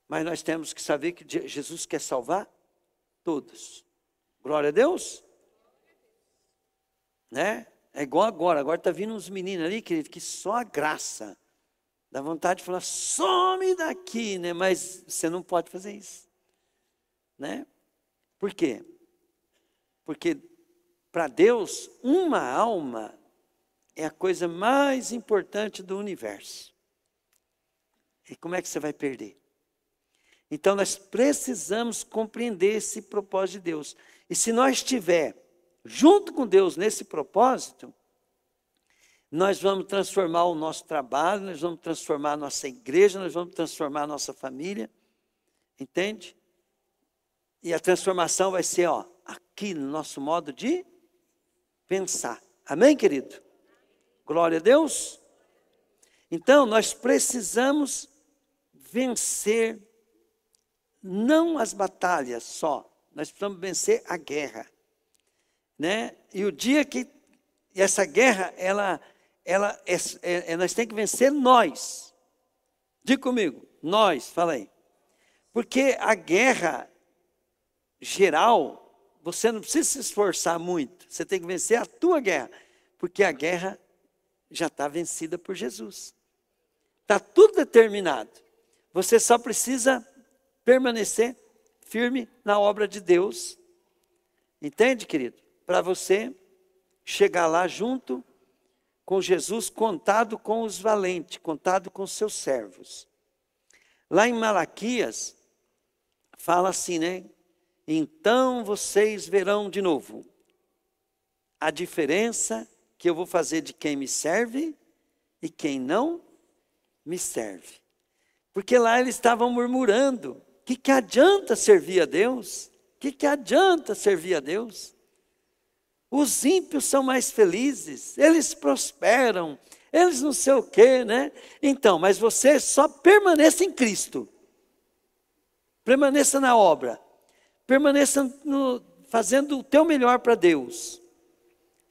Mas nós temos que saber que Jesus quer salvar todos. Glória a Deus. Né? É igual agora está vindo uns meninos ali, querido, que só a graça. Dá vontade de falar, some daqui, né? Mas você não pode fazer isso. Né? Por quê? Porque para Deus, uma alma é a coisa mais importante do universo. E como é que você vai perder? Então nós precisamos compreender esse propósito de Deus. E se nós estiver junto com Deus nesse propósito, nós vamos transformar o nosso trabalho, nós vamos transformar a nossa igreja, nós vamos transformar a nossa família. Entende? E a transformação vai ser, aqui no nosso modo de pensar. Amém, querido? Glória a Deus. Então, nós precisamos vencer, não as batalhas só, nós precisamos vencer a guerra. Né? E o dia que essa guerra, nós temos que vencer nós. Diga comigo, nós, fala aí. Porque a guerra geral, você não precisa se esforçar muito. Você tem que vencer a tua guerra. Porque a guerra já está vencida por Jesus. Está tudo determinado. Você só precisa permanecer firme na obra de Deus. Entende, querido? Para você chegar lá junto com Jesus, contado com os valentes, contado com os seus servos. Lá em Malaquias, fala assim, né? Então vocês verão de novo a diferença que eu vou fazer de quem me serve e quem não me serve. Porque lá eles estavam murmurando. O que adianta servir a Deus? O que adianta servir a Deus? Os ímpios são mais felizes, eles prosperam, eles não sei o quê, né? Então, mas você só permaneça em Cristo. Permaneça na obra. Permaneça fazendo o teu melhor para Deus.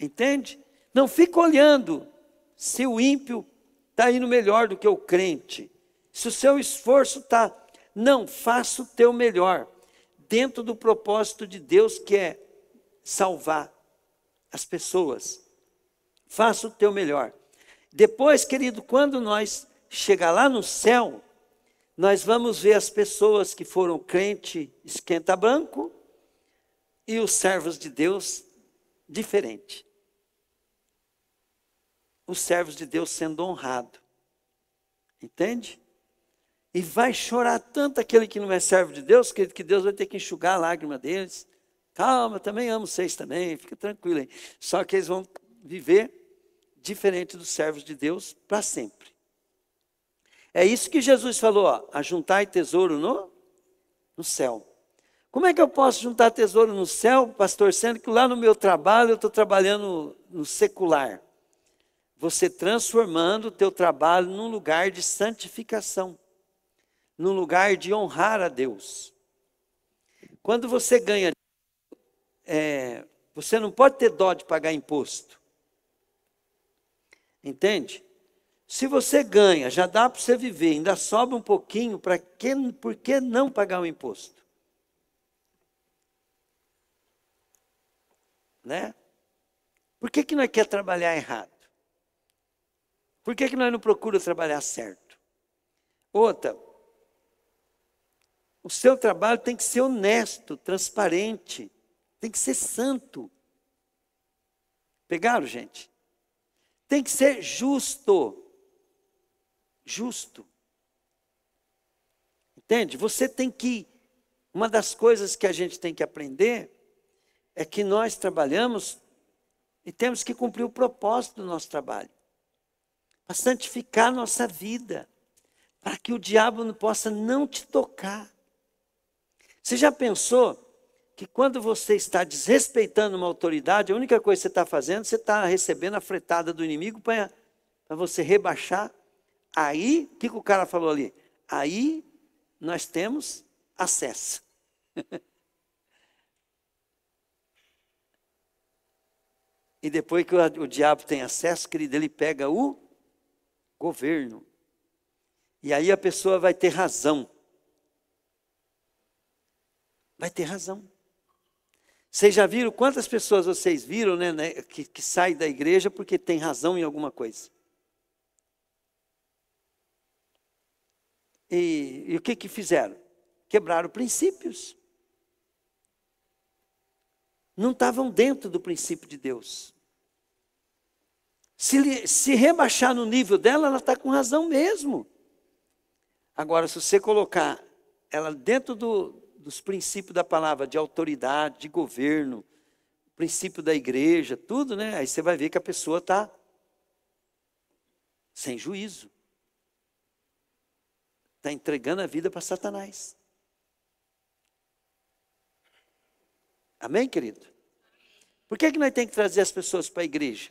Entende? Não fica olhando se o ímpio está indo melhor do que o crente. Se o seu esforço está... Não, faça o teu melhor. Dentro do propósito de Deus, que é salvar as pessoas. Faça o teu melhor. Depois, querido, quando nós chegar lá no céu, nós vamos ver as pessoas que foram crente esquenta-banco e os servos de Deus diferente. Os servos de Deus sendo honrados. Entende? E vai chorar tanto aquele que não é servo de Deus, que Deus vai ter que enxugar a lágrima deles. Calma, também amo vocês também, fica tranquilo aí. Só que eles vão viver diferente dos servos de Deus para sempre. É isso que Jesus falou, ó, ajuntai tesouro no céu. Como é que eu posso juntar tesouro no céu, pastor, sendo que lá no meu trabalho eu estou trabalhando no secular? Você transformando o teu trabalho num lugar de santificação, num lugar de honrar a Deus. Quando você ganha, você não pode ter dó de pagar imposto. Entende? Se você ganha, já dá para você viver, ainda sobra um pouquinho, por que não pagar o imposto? Né? Por que nós quer trabalhar errado? Por que nós não procuramos trabalhar certo? Outra, o seu trabalho tem que ser honesto, transparente, tem que ser santo. Pegaram, gente? Tem que ser justo. Justo. Entende? Você tem que... Uma das coisas que a gente tem que aprender é que nós trabalhamos e temos que cumprir o propósito do nosso trabalho. Para santificar a nossa vida. Para que o diabo não possa não te tocar. Você já pensou que quando você está desrespeitando uma autoridade, a única coisa que você está fazendo, você está recebendo a fretada do inimigo para você rebaixar? Aí, o que o cara falou ali? Aí nós temos acesso. E depois que o diabo tem acesso, querido, ele pega o governo. E aí a pessoa vai ter razão. Vai ter razão. Vocês já viram quantas pessoas vocês viram, né, que saem da igreja porque tem razão em alguma coisa? E o que fizeram? Quebraram princípios. Não estavam dentro do princípio de Deus. Se rebaixar no nível dela, ela está com razão mesmo. Agora, se você colocar ela dentro dos princípios da palavra, de autoridade, de governo, princípio da igreja, tudo, né? Aí você vai ver que a pessoa está sem juízo. Está entregando a vida para Satanás. Amém, querido? Por que nós temos que trazer as pessoas para a igreja?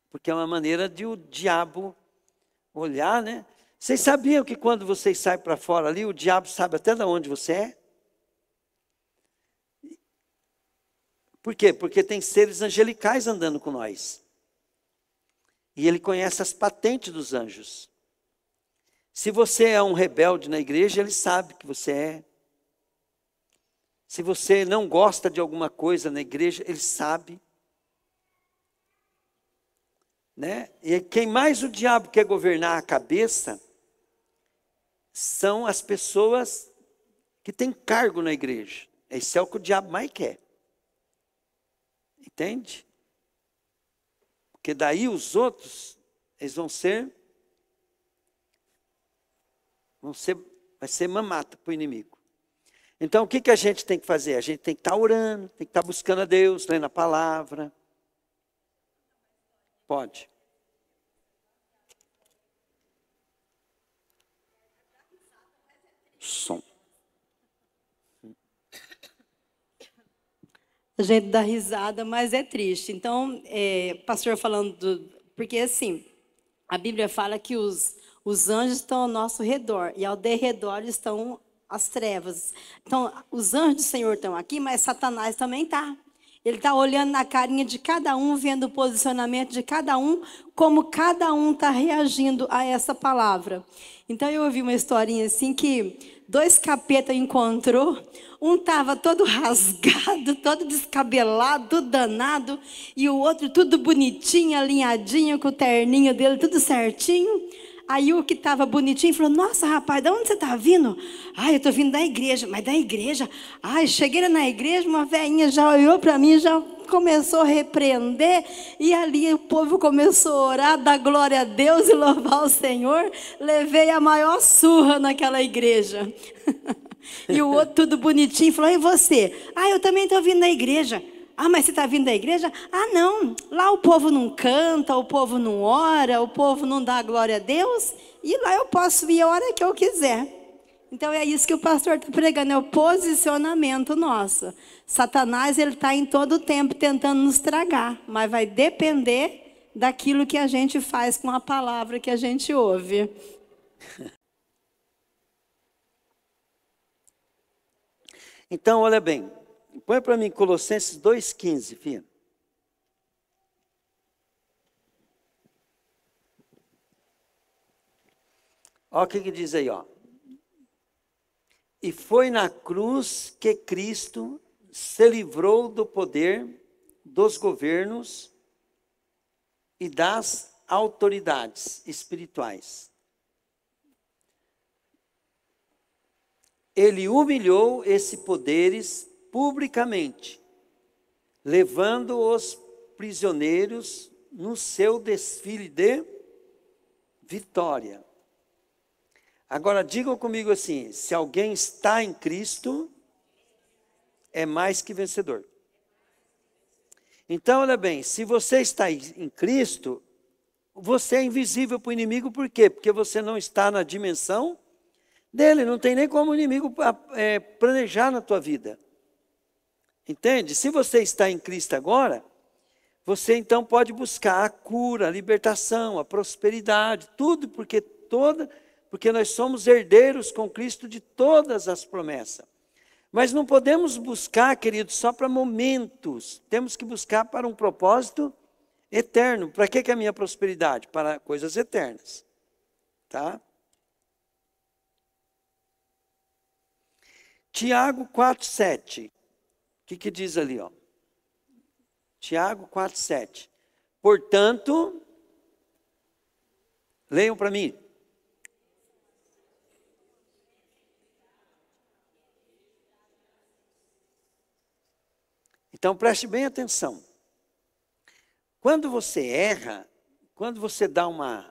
Porque é uma maneira de o diabo olhar, né? Vocês sabiam que quando vocês saem para fora ali, o diabo sabe até de onde você é? Por quê? Porque tem seres angelicais andando com nós. E ele conhece as patentes dos anjos. Se você é um rebelde na igreja, ele sabe que você é. Se você não gosta de alguma coisa na igreja, ele sabe. Né? E quem mais o diabo quer governar a cabeça são as pessoas que têm cargo na igreja. Esse é o que o diabo mais quer. Entende? Porque daí os outros, eles vai ser mamata para o inimigo. Então o que a gente tem que fazer? A gente tem que estar orando, tem que estar buscando a Deus, lendo a palavra. Pode. Som. A gente dá risada, mas é triste. Então, pastor falando porque assim, a Bíblia fala que os anjos estão ao nosso redor e ao derredor estão as trevas. Então, os anjos do Senhor estão aqui, mas Satanás também está. Ele está olhando na carinha de cada um, vendo o posicionamento de cada um, como cada um está reagindo a essa palavra. Então eu ouvi uma historinha assim que 2 capetas encontrou, um estava todo rasgado, todo descabelado, todo danado, e o outro tudo bonitinho, alinhadinho, com o terninho dele, tudo certinho. Aí o que estava bonitinho falou, nossa, rapaz, de onde você está vindo? Ai, eu estou vindo da igreja. Mas da igreja? Ai, cheguei na igreja, uma velhinha já olhou para mim, já começou a repreender. E ali o povo começou a orar, dar glória a Deus e louvar o Senhor. Levei a maior surra naquela igreja. E o outro tudo bonitinho falou, e você? Ah, eu também estou vindo da igreja. Ah, mas você está vindo da igreja? Ah, não, lá o povo não canta, o povo não ora, o povo não dá glória a Deus, e lá eu posso ir a hora que eu quiser. Então é isso que o pastor está pregando, é o posicionamento nosso. Satanás, ele está em todo o tempo tentando nos tragar, mas vai depender daquilo que a gente faz com a palavra que a gente ouve. Então, olha bem. Põe para mim Colossenses 2,15, filha. Olha o que diz aí, ó. E foi na cruz que Cristo se livrou do poder dos governos e das autoridades espirituais. Ele humilhou esses poderes publicamente, levando os prisioneiros no seu desfile de vitória. Agora digam comigo assim, se alguém está em Cristo, é mais que vencedor. Então, olha bem, se você está em Cristo, você é invisível para o inimigo, por quê? Porque você não está na dimensão dele, não tem nem como o inimigo planejar na tua vida. Entende? Se você está em Cristo agora, você então pode buscar a cura, a libertação, a prosperidade, tudo, porque nós somos herdeiros com Cristo de todas as promessas. Mas não podemos buscar, queridos, só para momentos. Temos que buscar para um propósito eterno. Para que é a minha prosperidade? Para coisas eternas. Tá? Tiago 4,7. O que diz ali, ó? Tiago 4,7. Portanto, leiam para mim. Então preste bem atenção. Quando você erra, quando você dá uma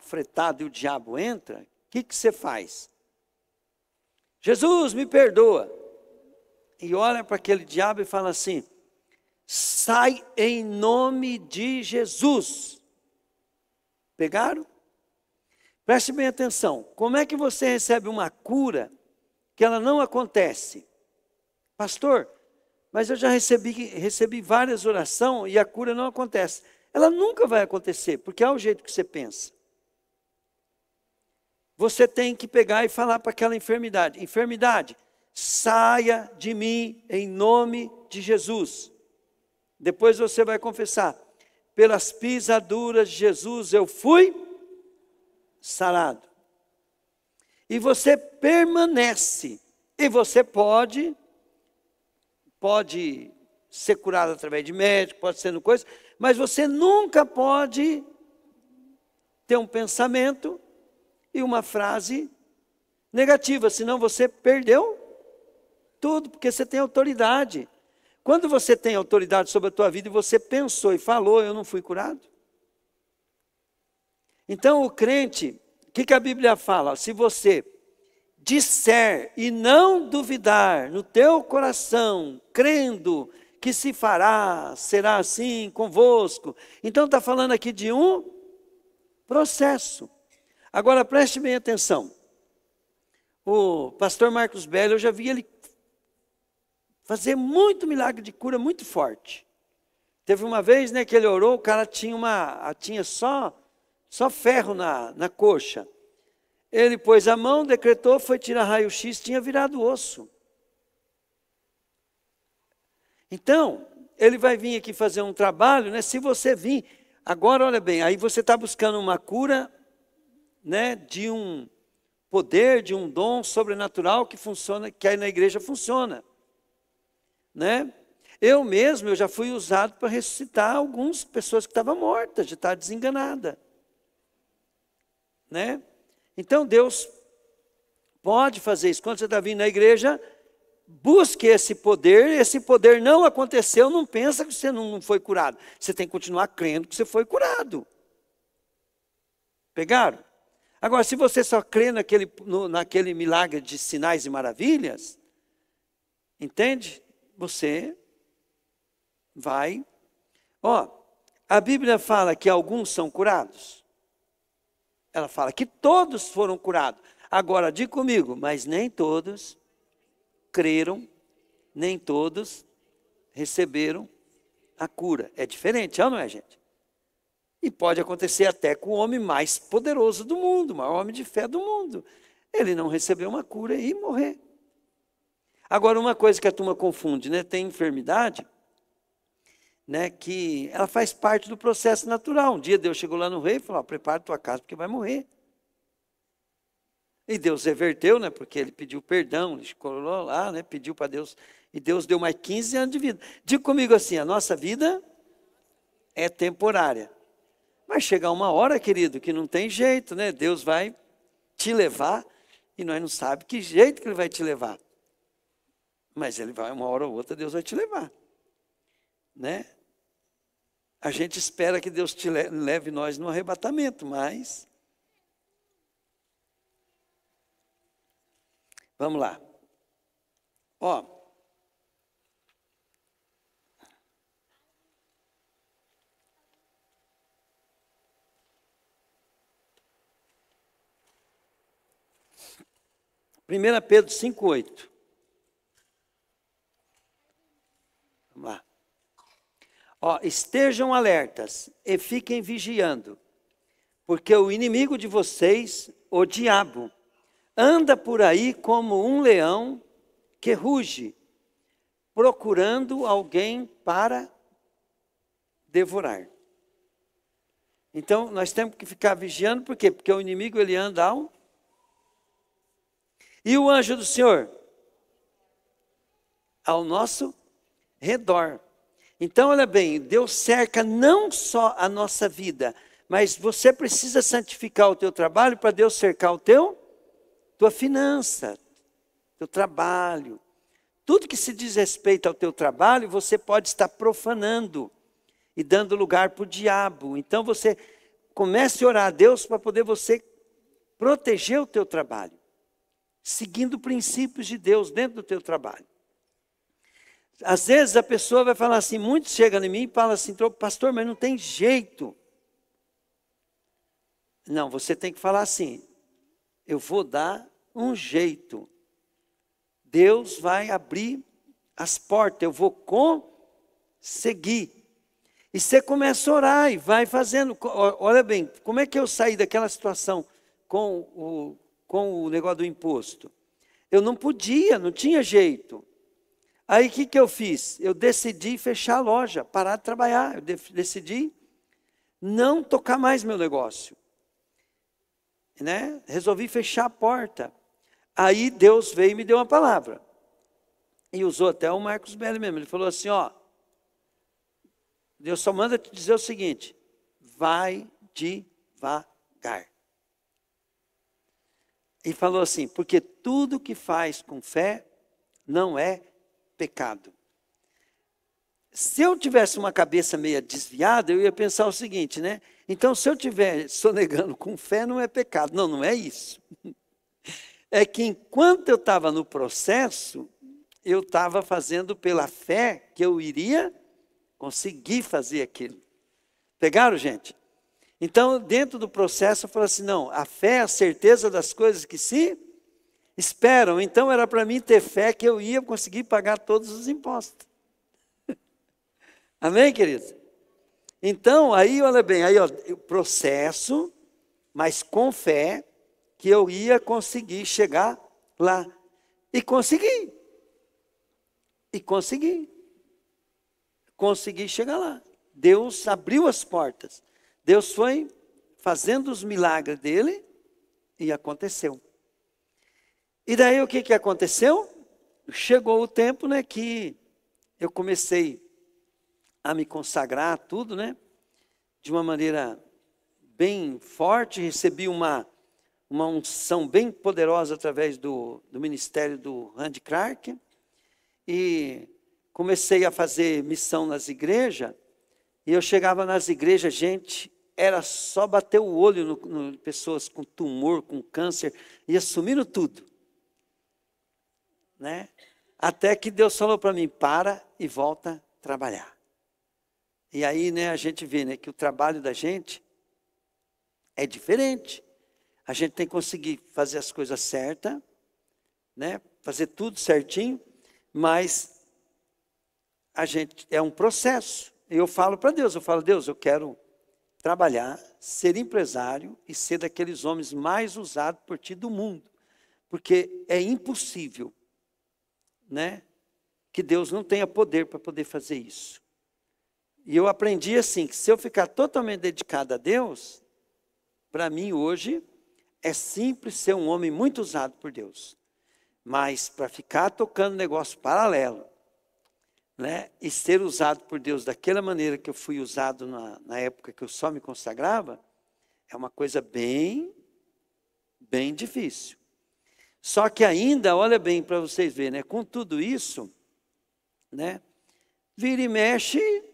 fretada e o diabo entra, o que você faz? Jesus, me perdoa. E olha para aquele diabo e fala assim, sai em nome de Jesus. Pegaram? Preste bem atenção. Como é que você recebe uma cura que ela não acontece? Pastor, mas eu já recebi várias orações e a cura não acontece. Ela nunca vai acontecer, porque é o jeito que você pensa. Você tem que pegar e falar para aquela enfermidade. Enfermidade, saia de mim em nome de Jesus. Depois você vai confessar. Pelas pisaduras de Jesus eu fui sarado. E você permanece. E você pode ser curado através de médico, pode ser no coisa, mas você nunca pode ter um pensamento e uma frase negativa, senão você perdeu tudo, porque você tem autoridade. Quando você tem autoridade sobre a tua vida e você pensou e falou, eu não fui curado. Então o crente, o que a Bíblia fala? Se você disser e não duvidar no teu coração, crendo que se fará, será assim convosco. Então está falando aqui de um processo. Agora preste bem atenção. O pastor Marcos Belli, eu já vi ele fazer muito milagre de cura muito forte. Teve uma vez, né, que ele orou, o cara tinha só ferro na coxa. Ele pôs a mão, decretou, foi tirar raio-x, tinha virado osso. Então, ele vai vir aqui fazer um trabalho, né? Se você vir, agora olha bem, aí você está buscando uma cura, né, de um poder, de um dom sobrenatural que funciona, que aí na igreja funciona, né? Eu mesmo, eu já fui usado para ressuscitar algumas pessoas que estavam mortas, de estar desenganada, né? Então Deus pode fazer isso. Quando você está vindo na igreja, busque esse poder não aconteceu, não pensa que você não foi curado. Você tem que continuar crendo que você foi curado. Pegaram? Agora, se você só crê naquele milagre de sinais e maravilhas, entende? Você vai... a Bíblia fala que alguns são curados. Ela fala que todos foram curados. Agora, diga comigo, mas nem todos creram, nem todos receberam a cura. É diferente, não é, gente? E pode acontecer até com o homem mais poderoso do mundo, o maior homem de fé do mundo. Ele não recebeu uma cura e morrer. Agora, uma coisa que a turma confunde, né? Tem enfermidade, né, que ela faz parte do processo natural. Um dia Deus chegou lá no rei e falou, prepara a tua casa porque vai morrer. E Deus reverteu, né, porque ele pediu perdão, ele colou lá, né, pediu para Deus, e Deus deu mais 15 anos de vida. Diga comigo assim, a nossa vida é temporária. Vai chegar uma hora, querido, que não tem jeito, né? Deus vai te levar e nós não sabemos que jeito que ele vai te levar. Mas ele vai, uma hora ou outra, Deus vai te levar, né? A gente espera que Deus te leve nós no arrebatamento, mas... Vamos lá. Primeira Pedro 5:8. Vamos lá. Estejam alertas e fiquem vigiando, porque o inimigo de vocês, o diabo, anda por aí como um leão que ruge, procurando alguém para devorar. Então, nós temos que ficar vigiando, por quê? Porque o inimigo, ele anda E o anjo do Senhor? Ao nosso redor. Então, olha bem, Deus cerca não só a nossa vida, mas você precisa santificar o teu trabalho para Deus cercar tua finança, teu trabalho. Tudo que se diz respeito ao teu trabalho, você pode estar profanando e dando lugar para o diabo. Então você comece a orar a Deus para poder você proteger o teu trabalho, seguindo princípios de Deus dentro do teu trabalho. Às vezes a pessoa vai falar assim, muitos chegam em mim e falam assim, pastor, mas não tem jeito. Não, você tem que falar assim, eu vou dar um jeito. Deus vai abrir as portas, eu vou conseguir. E você começa a orar e vai fazendo. Olha bem, como é que eu saí daquela situação com o negócio do imposto? Eu não podia, não tinha jeito. Aí o que eu fiz? Eu decidi fechar a loja, parar de trabalhar. Eu decidi não tocar mais meu negócio. Né? Resolvi fechar a porta. Aí Deus veio e me deu uma palavra. E usou até o Marcos Belli mesmo. Ele falou assim, Deus só manda te dizer o seguinte, vai devagar. E falou assim, porque tudo que faz com fé não é pecado. Se eu tivesse uma cabeça meio desviada, eu ia pensar o seguinte, né? Então, se eu estiver sonegando com fé, não é pecado. Não, não é isso. É que enquanto eu estava no processo, eu estava fazendo pela fé que eu iria conseguir fazer aquilo. Pegaram, gente? Então, dentro do processo, eu falei assim, não, a fé é a certeza das coisas que se esperam. Então, era para mim ter fé que eu ia conseguir pagar todos os impostos. Amém, queridos? Então, aí, olha bem, o processo, mas com fé, que eu ia conseguir chegar lá. E consegui. consegui chegar lá. Deus abriu as portas. Deus foi fazendo os milagres dele e aconteceu. E daí o que aconteceu? Chegou o tempo, né, que eu comecei a me consagrar a tudo, né, de uma maneira bem forte. Recebi uma unção bem poderosa através do ministério do Randy Clark. E comecei a fazer missão nas igrejas. E eu chegava nas igrejas, gente, era só bater o olho no pessoas com tumor, com câncer, ia sumindo tudo. Né? Até que Deus falou para mim, para e volta a trabalhar. E aí, né, a gente vê, né, que o trabalho da gente é diferente. A gente tem que conseguir fazer as coisas certas, né, fazer tudo certinho, mas a gente é um processo. Eu falo para Deus, Deus, eu quero trabalhar, ser empresário e ser daqueles homens mais usados por ti do mundo. Porque é impossível, né, que Deus não tenha poder para poder fazer isso. E eu aprendi assim, que se eu ficar totalmente dedicado a Deus, para mim hoje é simples ser um homem muito usado por Deus. Mas para ficar tocando negócio paralelo, né, e ser usado por Deus daquela maneira que eu fui usado na época que eu só me consagrava, é uma coisa bem difícil. Só que ainda, olha bem para vocês verem, né, com tudo isso, né, vira e mexe,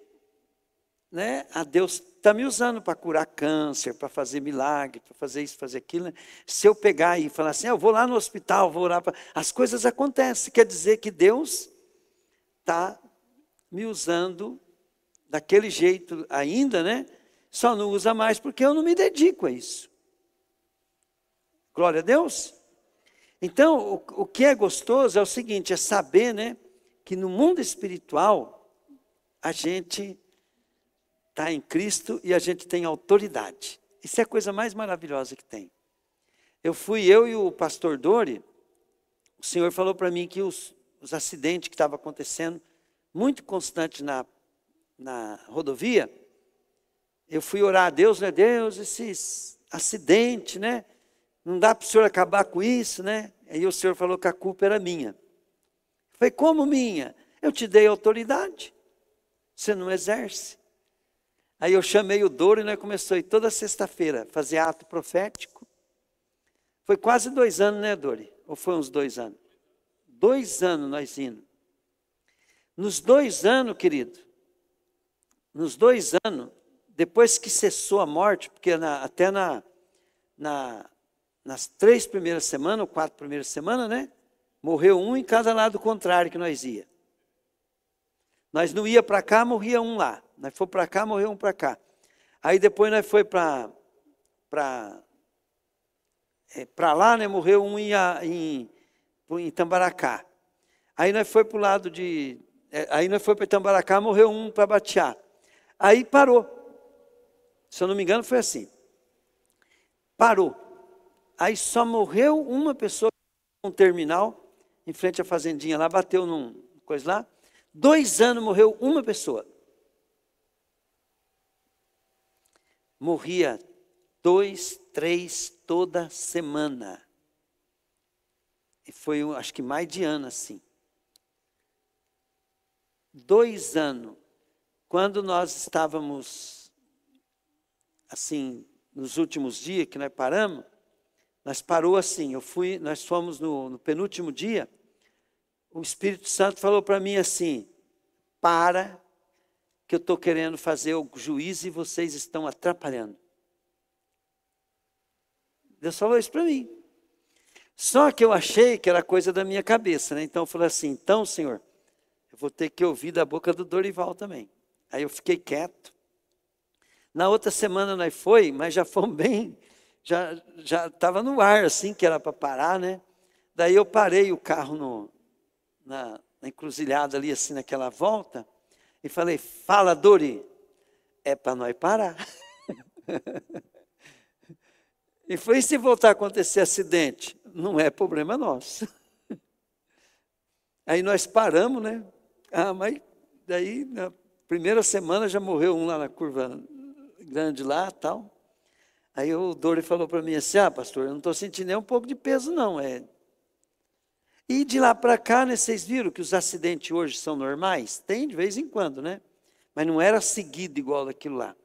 né, a Deus está me usando para curar câncer, para fazer milagre, para fazer isso, fazer aquilo. Né? Se eu pegar e falar assim, eu vou lá no hospital, vou orar, as coisas acontecem. Quer dizer que Deus está me usando daquele jeito ainda, né? Só não usa mais porque eu não me dedico a isso. Glória a Deus. Então, o que é gostoso é o seguinte, é saber, né, que no mundo espiritual, a gente está em Cristo e a gente tem autoridade. Isso é a coisa mais maravilhosa que tem. Eu e o pastor Dori, o Senhor falou para mim que os acidentes que estavam acontecendo, muito constantes na rodovia, eu fui orar a Deus, né? Deus, esses acidentes, né? Não dá para o Senhor acabar com isso, né? Aí o Senhor falou que a culpa era minha. Foi como minha? Eu te dei autoridade. Você não exerce. Aí eu chamei o Dori e nós começamos toda sexta-feira fazer ato profético. Foi quase 2 anos, né, Dori? Ou foi uns 2 anos? 2 anos nós indo. Nos 2 anos, querido, nos 2 anos, depois que cessou a morte, porque até nas 3 primeiras semanas, ou 4 primeiras semanas, né? Morreu um em cada lado contrário que nós ia. Nós não ia para cá, morria um lá. Nós foi para cá, morreu um para cá. Aí depois nós foi para lá, né? Morreu um em Tambaracá. Aí nós foi para o lado de... Aí nós foi para Tambaracá, morreu um para Batiá. Aí parou. Se eu não me engano, foi assim. Parou. Aí só morreu uma pessoa num terminal, em frente à fazendinha lá, bateu num coisa lá. 2 anos morreu uma pessoa. Morria 2, 3 toda semana. E foi, acho que mais de ano assim. 2 anos. Quando nós estávamos, assim, nos últimos dias que nós paramos, nós parou assim, nós fomos no penúltimo dia, o Espírito Santo falou para mim assim, para, que eu estou querendo fazer o juízo e vocês estão atrapalhando. Deus falou isso para mim. Só que eu achei que era coisa da minha cabeça, né? Então eu falei assim, então, Senhor, eu vou ter que ouvir da boca do Dorival também. Aí eu fiquei quieto. Na outra semana nós foi, mas já fomos bem, já estava no ar assim, que era para parar, né? Daí eu parei o carro na encruzilhada ali, assim, naquela volta, e falei, fala, Dori, é para nós parar. E foi, se voltar a acontecer acidente, não é problema nosso. Aí nós paramos, né? Mas daí, na Primeira semana já morreu um lá na curva grande lá, tal. Aí o Dori falou para mim assim, pastor, eu não estou sentindo nem um pouco de peso não. E de lá para cá, né, vocês viram que os acidentes hoje são normais? Tem de vez em quando, né? Mas não era seguido igual daquilo lá.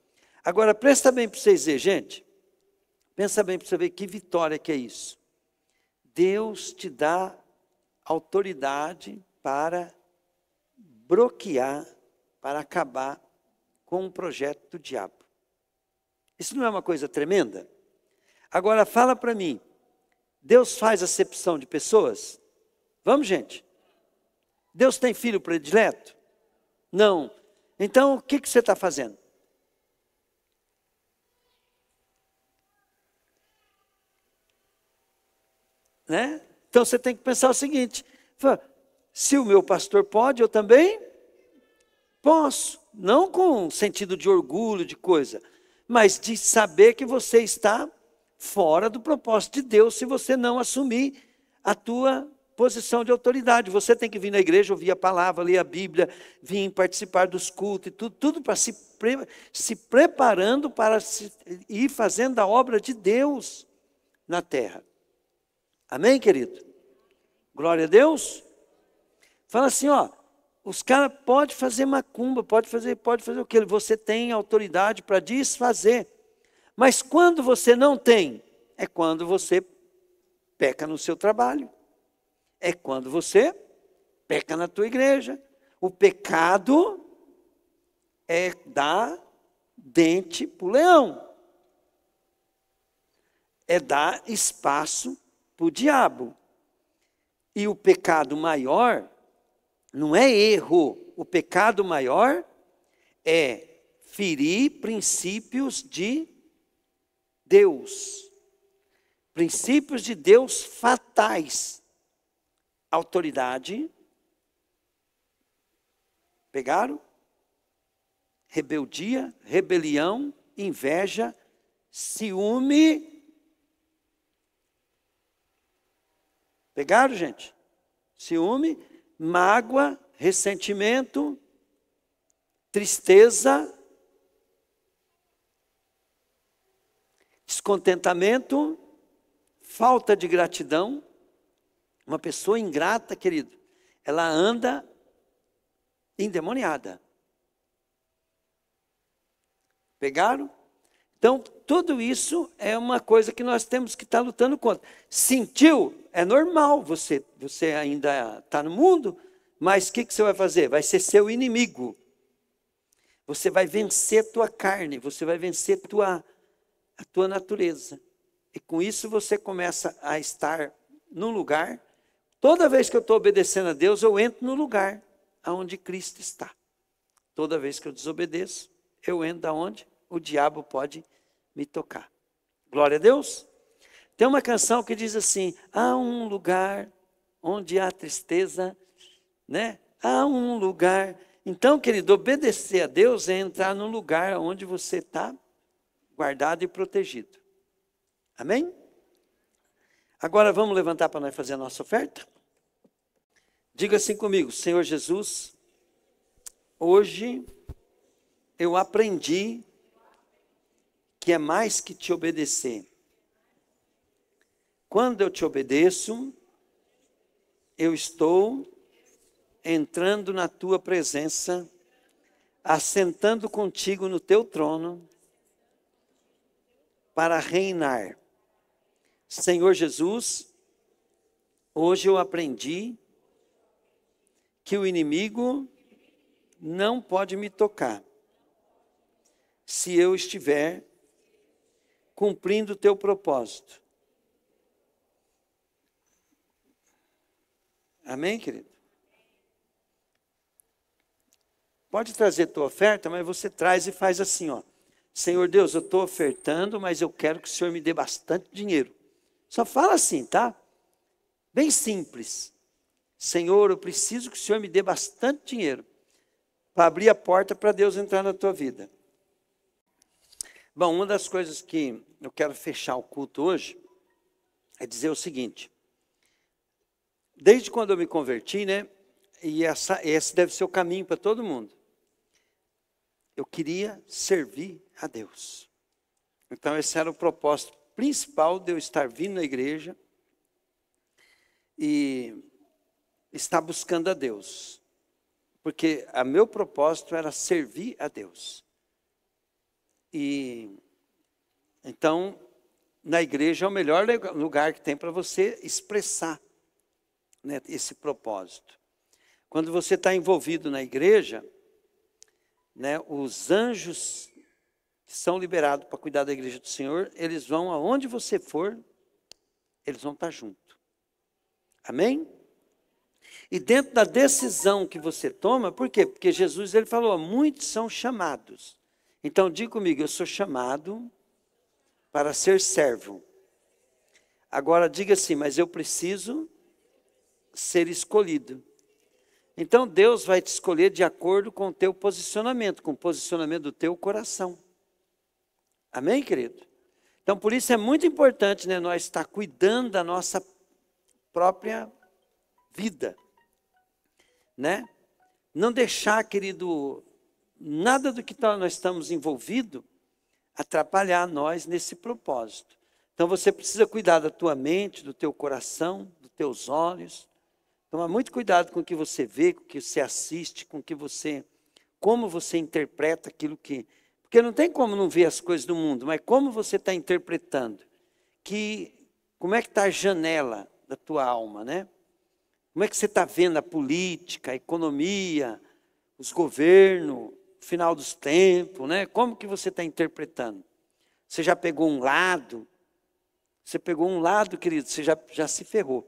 Agora, presta bem para vocês verem, gente. Pensa bem para você ver que vitória que é isso. Deus te dá autoridade para bloquear, para acabar com um projeto do diabo. Isso não é uma coisa tremenda? Agora, fala para mim. Deus faz acepção de pessoas? Vamos, gente? Deus tem filho predileto? Não. Então, o que você está fazendo? Né? Então, você tem que pensar o seguinte. Se o meu pastor pode, eu também posso. Não com sentido de orgulho, de coisa. Mas de saber que você está fora do propósito de Deus se você não assumir a tua posição de autoridade. Você tem que vir na igreja, ouvir a palavra, ler a Bíblia, vir participar dos cultos e tudo para se preparando para ir fazendo a obra de Deus na terra. Amém, querido? Glória a Deus. Fala assim, os caras podem fazer macumba, pode fazer o que? Você tem autoridade para desfazer. Mas quando você não tem, é quando você peca no seu trabalho. É quando você peca na tua igreja. O pecado é dar dente para o leão. É dar espaço para o diabo. E o pecado maior não é erro. O pecado maior é ferir princípios de Deus. Princípios de Deus fatais. Autoridade. Pegaram? Rebeldia, rebelião, inveja, ciúme. Pegaram, gente? Ciúme, mágoa, ressentimento, tristeza, descontentamento, falta de gratidão. Uma pessoa ingrata, querido, ela anda endemoniada. Pegaram? Então, tudo isso é uma coisa que nós temos que estar lutando contra. Sentiu? É normal, você ainda está no mundo, mas o que você vai fazer? Vai ser seu inimigo. Você vai vencer tua carne, você vai vencer a tua natureza. E com isso você começa a estar num lugar. Toda vez que eu estou obedecendo a Deus, eu entro no lugar onde Cristo está. Toda vez que eu desobedeço, eu entro aonde o diabo pode me tocar. Glória a Deus. Tem uma canção que diz assim, há um lugar onde há tristeza, né? Há um lugar. Então, querido, obedecer a Deus é entrar no lugar onde você está guardado e protegido. Amém? Agora vamos levantar para nós fazer a nossa oferta? Diga assim comigo, Senhor Jesus, hoje eu aprendi que é mais que te obedecer. Quando eu te obedeço, eu estou entrando na tua presença, assentando contigo no teu trono, para reinar. Senhor Jesus, hoje eu aprendi que o inimigo não pode me tocar, se eu estiver cumprindo o teu propósito. Amém, querido? Pode trazer tua oferta, mas você traz e faz assim, Senhor Deus, eu estou ofertando, mas eu quero que o Senhor me dê bastante dinheiro. Só fala assim, tá? Bem simples. Senhor, eu preciso que o Senhor me dê bastante dinheiro para abrir a porta para Deus entrar na tua vida. Bom, uma das coisas que eu quero fechar o culto hoje é dizer o seguinte. Desde quando eu me converti, né? E esse deve ser o caminho para todo mundo. Eu queria servir a Deus. Então esse era o propósito principal de eu estar vindo na igreja e estar buscando a Deus. Porque o meu propósito era servir a Deus. E então, na igreja é o melhor lugar que tem para você expressar, né, esse propósito. Quando você está envolvido na igreja, né, os anjos que são liberados para cuidar da igreja do Senhor, eles vão aonde você for, eles vão estar junto. Amém? E dentro da decisão que você toma, por quê? Porque Jesus ele falou, muitos são chamados. Então diga comigo, eu sou chamado para ser servo. Agora diga assim, mas eu preciso ser escolhido. Então Deus vai te escolher de acordo com o teu posicionamento, com o posicionamento do teu coração. Amém, querido? Então por isso é muito importante, né, nós estar cuidando da nossa própria vida, né? Não deixar, querido, nada do que nós estamos envolvidos atrapalhar nós nesse propósito. Então você precisa cuidar da tua mente, do teu coração, dos teus olhos. Toma muito cuidado com o que você vê, com o que você assiste, com o que você, como você interpreta aquilo que... Porque não tem como não ver as coisas do mundo, mas como você está interpretando. Como é que está a janela da tua alma, né? Como é que você está vendo a política, a economia, os governos, o final dos tempos, né? Como que você está interpretando? Você já pegou um lado? Você pegou um lado, querido, você já se ferrou.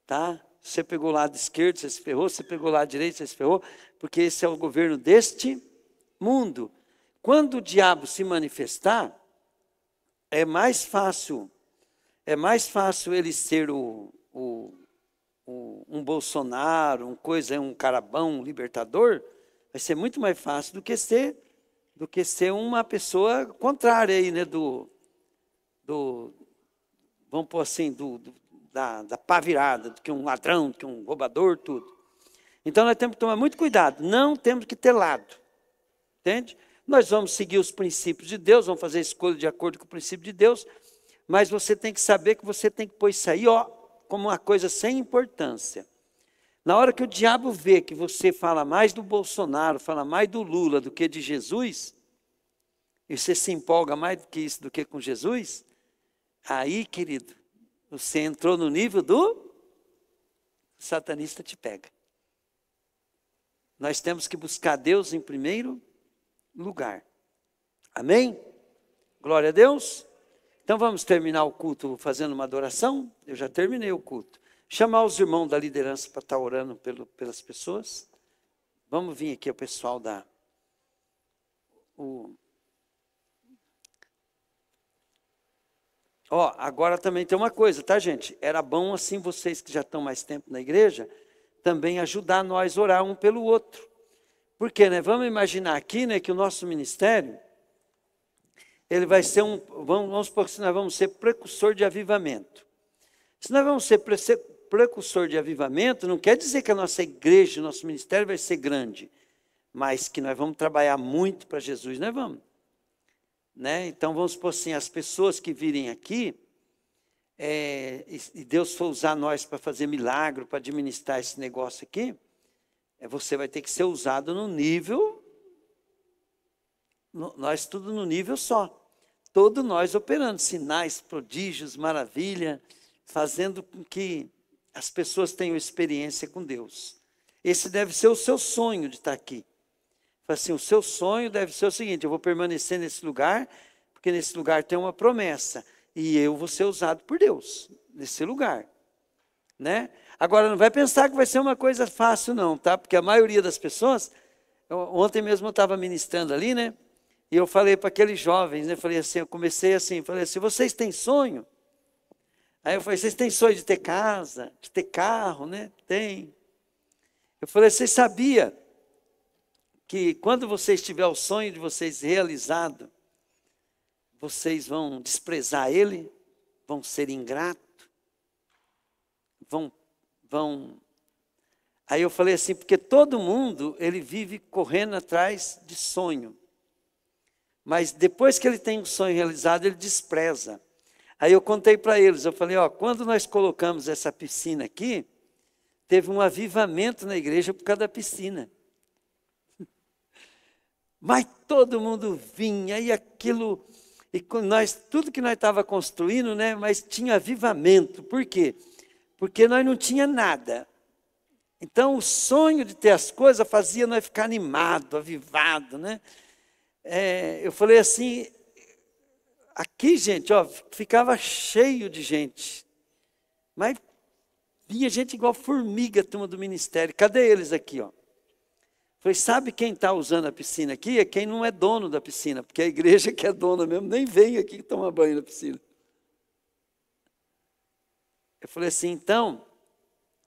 Tá? Você pegou o lado esquerdo, você se ferrou. Você pegou o lado direito, você se ferrou. Porque esse é o governo deste mundo. Quando o diabo se manifestar, é mais fácil ele ser um Bolsonaro, um carabão, um libertador, vai ser muito mais fácil do que ser uma pessoa contrária aí, né, vamos pôr assim, da pá virada, do que um ladrão, do que um roubador, tudo. Então nós temos que tomar muito cuidado, não temos que ter lado, entende? Nós vamos seguir os princípios de Deus, vamos fazer a escolha de acordo com o princípio de Deus, mas você tem que saber que você tem que pôr isso aí, ó, como uma coisa sem importância. Na hora que o diabo vê que você fala mais do Bolsonaro, fala mais do Lula do que de Jesus, e você se empolga mais do que isso, do que com Jesus, aí, querido, você entrou no nível do satanista te pega. Nós temos que buscar Deus em primeiro lugar. Amém? Glória a Deus. Então vamos terminar o culto fazendo uma adoração? Eu já terminei o culto. Chamar os irmãos da liderança para estar orando pelas pessoas. Vamos vir aqui o pessoal agora também tem uma coisa, tá, gente? Era bom assim vocês que já estão mais tempo na igreja, também ajudar nós a orar um pelo outro. Por quê, né? Vamos imaginar aqui, né, que o nosso ministério, ele vai ser vamos supor que nós vamos ser precursor de avivamento. Se nós vamos ser precursor de avivamento, não quer dizer que a nossa igreja, o nosso ministério vai ser grande, mas que nós vamos trabalhar muito para Jesus, nós vamos. Né? Então vamos supor assim, as pessoas que virem aqui, e Deus for usar nós para fazer milagre, para administrar esse negócio aqui, você vai ter que ser usado no nível, nós tudo no nível só. Todo nós operando sinais, prodígios, maravilha, fazendo com que as pessoas tenham experiência com Deus. Esse deve ser o seu sonho de estar aqui. Assim, o seu sonho deve ser o seguinte: eu vou permanecer nesse lugar, porque nesse lugar tem uma promessa, e eu vou ser usado por Deus, nesse lugar. Né? Agora, não vai pensar que vai ser uma coisa fácil não, tá? Porque a maioria das pessoas, ontem mesmo eu estava ministrando ali, né? E eu falei para aqueles jovens, né? Falei assim, eu comecei assim, falei assim, vocês têm sonho? Aí eu falei, vocês têm sonho de ter casa, de ter carro, né? Tem. Eu falei, vocês sabiam que quando vocês tiverem o sonho de vocês realizado, vocês vão desprezar ele, vão ser ingratos, vão Aí eu falei assim, porque todo mundo, ele vive correndo atrás de sonho. Mas depois que ele tem um sonho realizado, ele despreza. Aí eu contei para eles, eu falei, ó, quando nós colocamos essa piscina aqui, teve um avivamento na igreja por causa da piscina. Mas todo mundo vinha, e aquilo, e nós, tudo que nós estava construindo, né, mas tinha avivamento. Por quê? Porque nós não tinha nada. Então o sonho de ter as coisas fazia nós ficar animado, avivado, né? Eu falei assim, aqui, gente, ó, ficava cheio de gente. Mas vinha gente igual formiga, turma do ministério. Cadê eles aqui, ó? Falei, sabe quem está usando a piscina aqui? É quem não é dono da piscina, porque a igreja que é dona mesmo, nem vem aqui tomar banho na piscina. Eu falei assim, então,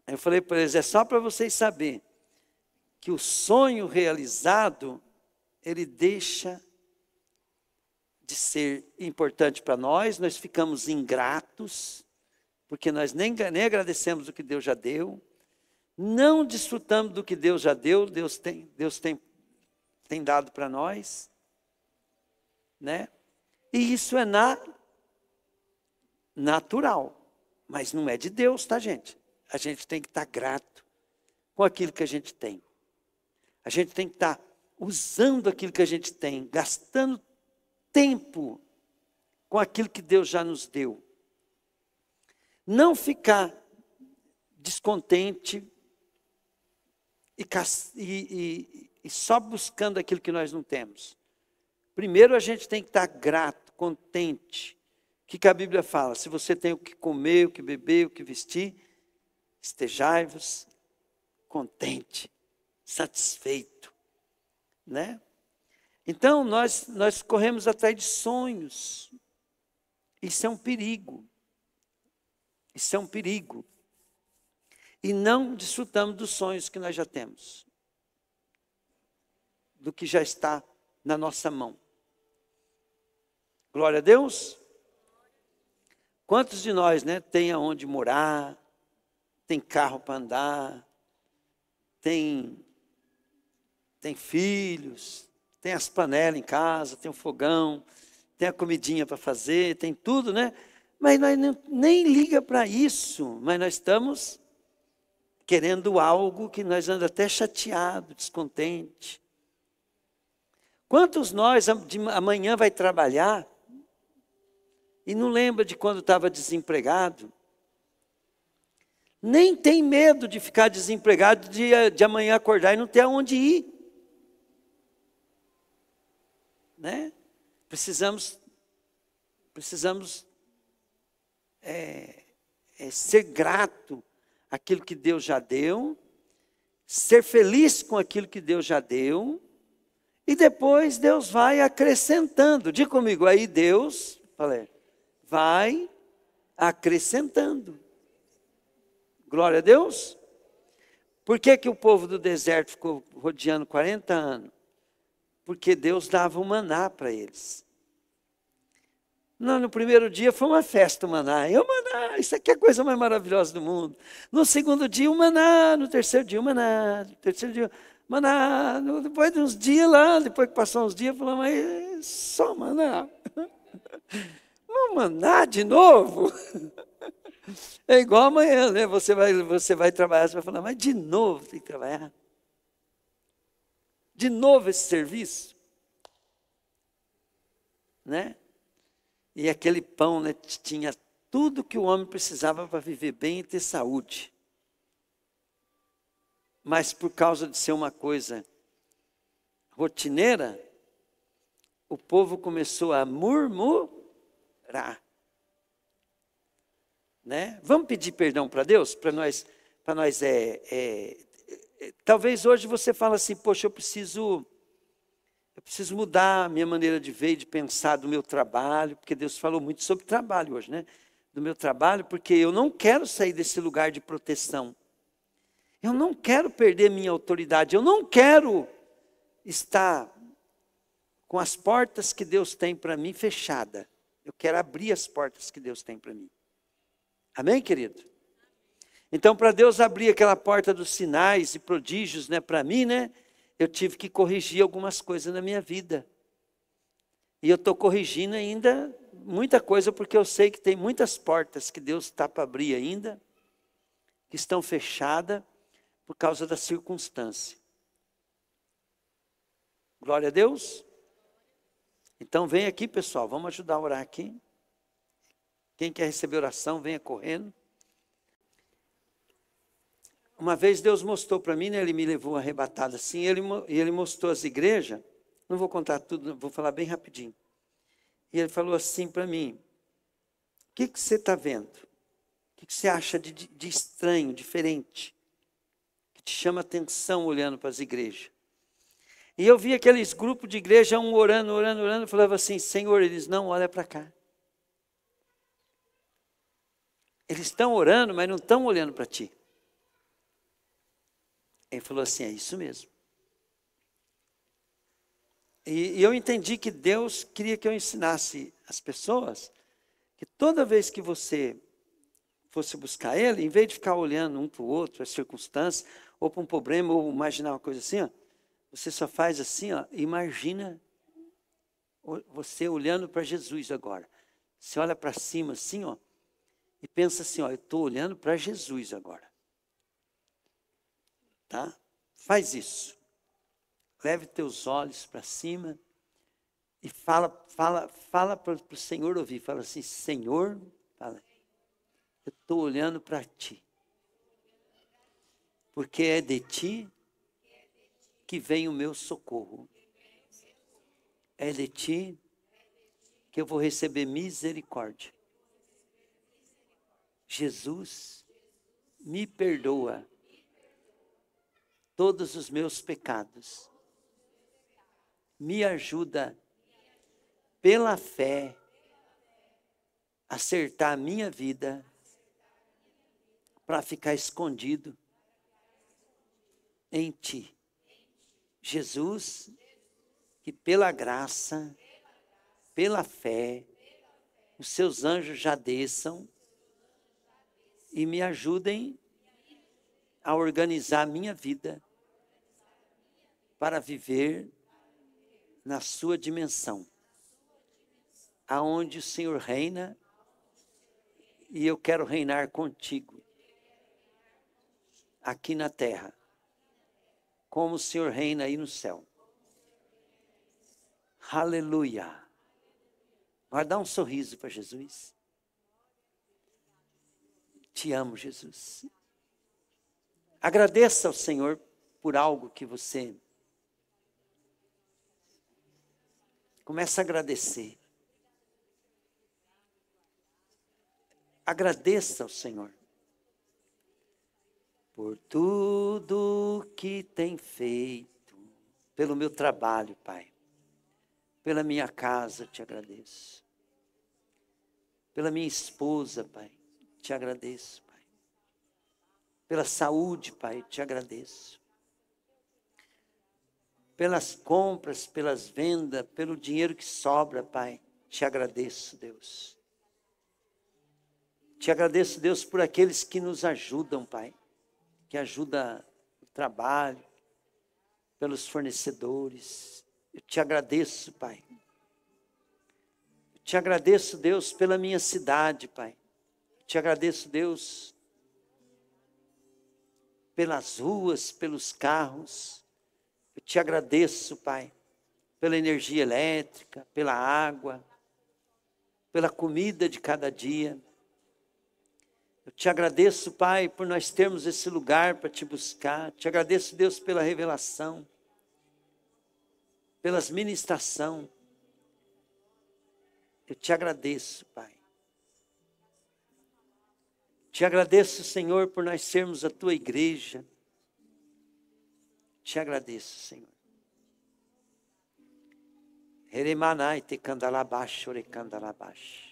eu falei para eles, é só para vocês saberem que o sonho realizado, ele deixa de ser importante para nós ficamos ingratos, porque nós nem agradecemos o que Deus já deu, não desfrutamos do que Deus já deu, Deus tem dado para nós, né? E isso é natural, mas não é de Deus, tá, gente? A gente tem que estar grato com aquilo que a gente tem. A gente tem que estar usando aquilo que a gente tem, gastando tempo com aquilo que Deus já nos deu. Não ficar descontente e só buscando aquilo que nós não temos. Primeiro a gente tem que estar grato, contente. O que a Bíblia fala? Se você tem o que comer, o que beber, o que vestir, estejai-vos contente, satisfeito, né? Então nós corremos atrás de sonhos. Isso é um perigo. Isso é um perigo. E não desfrutamos dos sonhos que nós já temos, do que já está na nossa mão. Glória a Deus. Quantos de nós, né, tem aonde morar, tem carro para andar, tem filhos, tem as panelas em casa, tem o fogão, tem a comidinha para fazer, tem tudo, né? Mas nós nem liga para isso, mas nós estamos querendo algo que nós andamos até chateado, descontente. Quantos nós amanhã vai trabalhar e não lembra de quando estava desempregado? Nem tem medo de ficar desempregado, de amanhã acordar e não ter aonde ir. Né? Precisamos ser grato àquilo que Deus já deu, ser feliz com aquilo que Deus já deu, e depois Deus vai acrescentando. Diga comigo, aí Deus, vai acrescentando. Glória a Deus. Por que o povo do deserto ficou rodeando 40 anos? Porque Deus dava o maná para eles. No primeiro dia foi uma festa o maná. E o maná, isso aqui é a coisa mais maravilhosa do mundo. No segundo dia o maná, no terceiro dia o maná, no terceiro dia o maná. Depois de uns dias lá, depois que passou uns dias, falou, mas só maná. Um maná de novo? É igual amanhã, né? Você vai trabalhar, você vai falar, mas de novo tem que trabalhar? De novo esse serviço? Né? E aquele pão, né, tinha tudo que o homem precisava para viver bem e ter saúde. Mas por causa de ser uma coisa rotineira, o povo começou a murmurar. Né? Vamos pedir perdão para Deus? Para nós talvez hoje você fale assim, poxa, eu preciso mudar a minha maneira de ver e de pensar do meu trabalho, porque Deus falou muito sobre trabalho hoje, né? Do meu trabalho, porque eu não quero sair desse lugar de proteção. Eu não quero perder minha autoridade, eu não quero estar com as portas que Deus tem para mim fechada. Eu quero abrir as portas que Deus tem para mim. Amém, querido? Então, para Deus abrir aquela porta dos sinais e prodígios, né, para mim, né, eu tive que corrigir algumas coisas na minha vida. E eu estou corrigindo ainda muita coisa, porque eu sei que tem muitas portas que Deus está para abrir ainda, que estão fechadas por causa da circunstância. Glória a Deus. Então vem aqui, pessoal, vamos ajudar a orar aqui. Quem quer receber oração, venha correndo. Uma vez Deus mostrou para mim, né, ele me levou arrebatado assim, ele mostrou as igrejas, não vou contar tudo, vou falar bem rapidinho. E ele falou assim para mim: o que você está vendo? O que você acha de estranho, diferente? Que te chama atenção olhando para as igrejas? E eu vi aqueles grupos de igreja, um orando, eu falava assim: Senhor, eles não olham para cá. Eles estão orando, mas não estão olhando para ti. Ele falou assim: é isso mesmo. E eu entendi que Deus queria que eu ensinasse as pessoas que toda vez que você fosse buscar Ele, em vez de ficar olhando um para o outro, as circunstâncias, ou para um problema, ou imaginar uma coisa assim, ó, você só faz assim, ó, imagina você olhando para Jesus agora. Você olha para cima assim, ó, e pensa assim, ó, eu estou olhando para Jesus agora. Tá? Faz isso. Leve teus olhos para cima e fala para o Senhor ouvir. Fala assim: Senhor, fala, eu estou olhando para ti. Porque é de ti que vem o meu socorro. É de ti que eu vou receber misericórdia. Jesus, me perdoa todos os meus pecados. Me ajuda, pela fé, a acertar a minha vida para ficar escondido em ti. Jesus, que pela graça, pela fé, os seus anjos já desçam e me ajudem a organizar a minha vida para viver na sua dimensão, aonde o Senhor reina, e eu quero reinar contigo, aqui na terra, como o Senhor reina aí no céu. Aleluia. Vai dar um sorriso para Jesus. Te amo, Jesus. Agradeça ao Senhor por algo que você começa a agradecer. Agradeça ao Senhor por tudo que tem feito, pelo meu trabalho, Pai, pela minha casa, te agradeço, pela minha esposa, Pai, te agradeço, Pai, pela saúde, Pai, te agradeço, pelas compras, pelas vendas, pelo dinheiro que sobra, Pai, te agradeço, Deus. Te agradeço, Deus, por aqueles que nos ajudam, Pai, que ajudam o trabalho, pelos fornecedores. Eu te agradeço, Pai. Eu te agradeço, Deus, pela minha cidade, Pai. Eu te agradeço, Deus, pelas ruas, pelos carros. Eu te agradeço, Pai, pela energia elétrica, pela água, pela comida de cada dia. Eu te agradeço, Pai, por nós termos esse lugar para te buscar. Te agradeço, Deus, pela revelação, pelas ministrações. Eu te agradeço, Pai. Te agradeço, Senhor, por nós sermos a tua igreja. Te agradeço, Senhor. Eremanai te candalabash, orecandalabash.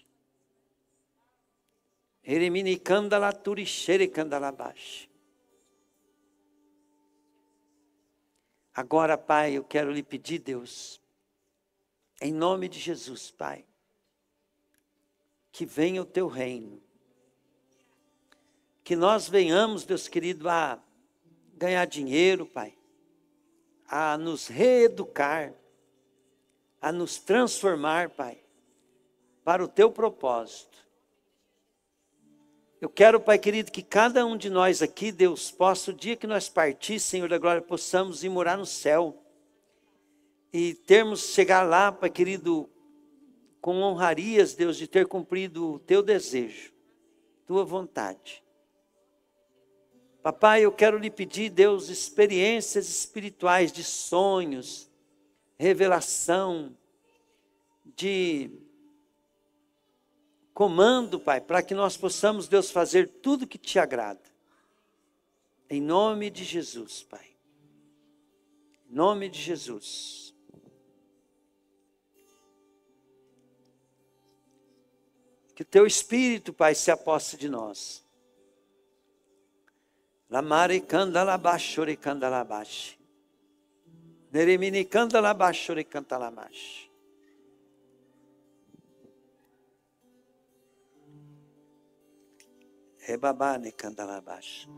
Eremini candalaturi xere candalabash. Agora, Pai, eu quero lhe pedir, Deus, em nome de Jesus, Pai, que venha o teu reino, que nós venhamos, Deus querido, a ganhar dinheiro, Pai, a nos reeducar, a nos transformar, Pai, para o Teu propósito. Eu quero, Pai querido, que cada um de nós aqui, Deus, possa, o dia que nós partir, Senhor da glória, possamos ir morar no céu. E chegar lá, Pai querido, com honrarias, Deus, de ter cumprido o Teu desejo, Tua vontade. Papai, eu quero lhe pedir, Deus, experiências espirituais de sonhos, revelação, de comando, Pai, para que nós possamos, Deus, fazer tudo que Te agrada. Em nome de Jesus, Pai. Em nome de Jesus. Que o Teu Espírito, Pai, se aposse de nós. Lamare candalabash, ore candalabash. Neremini candalabash, ore candalabash. Rebabane candalabash.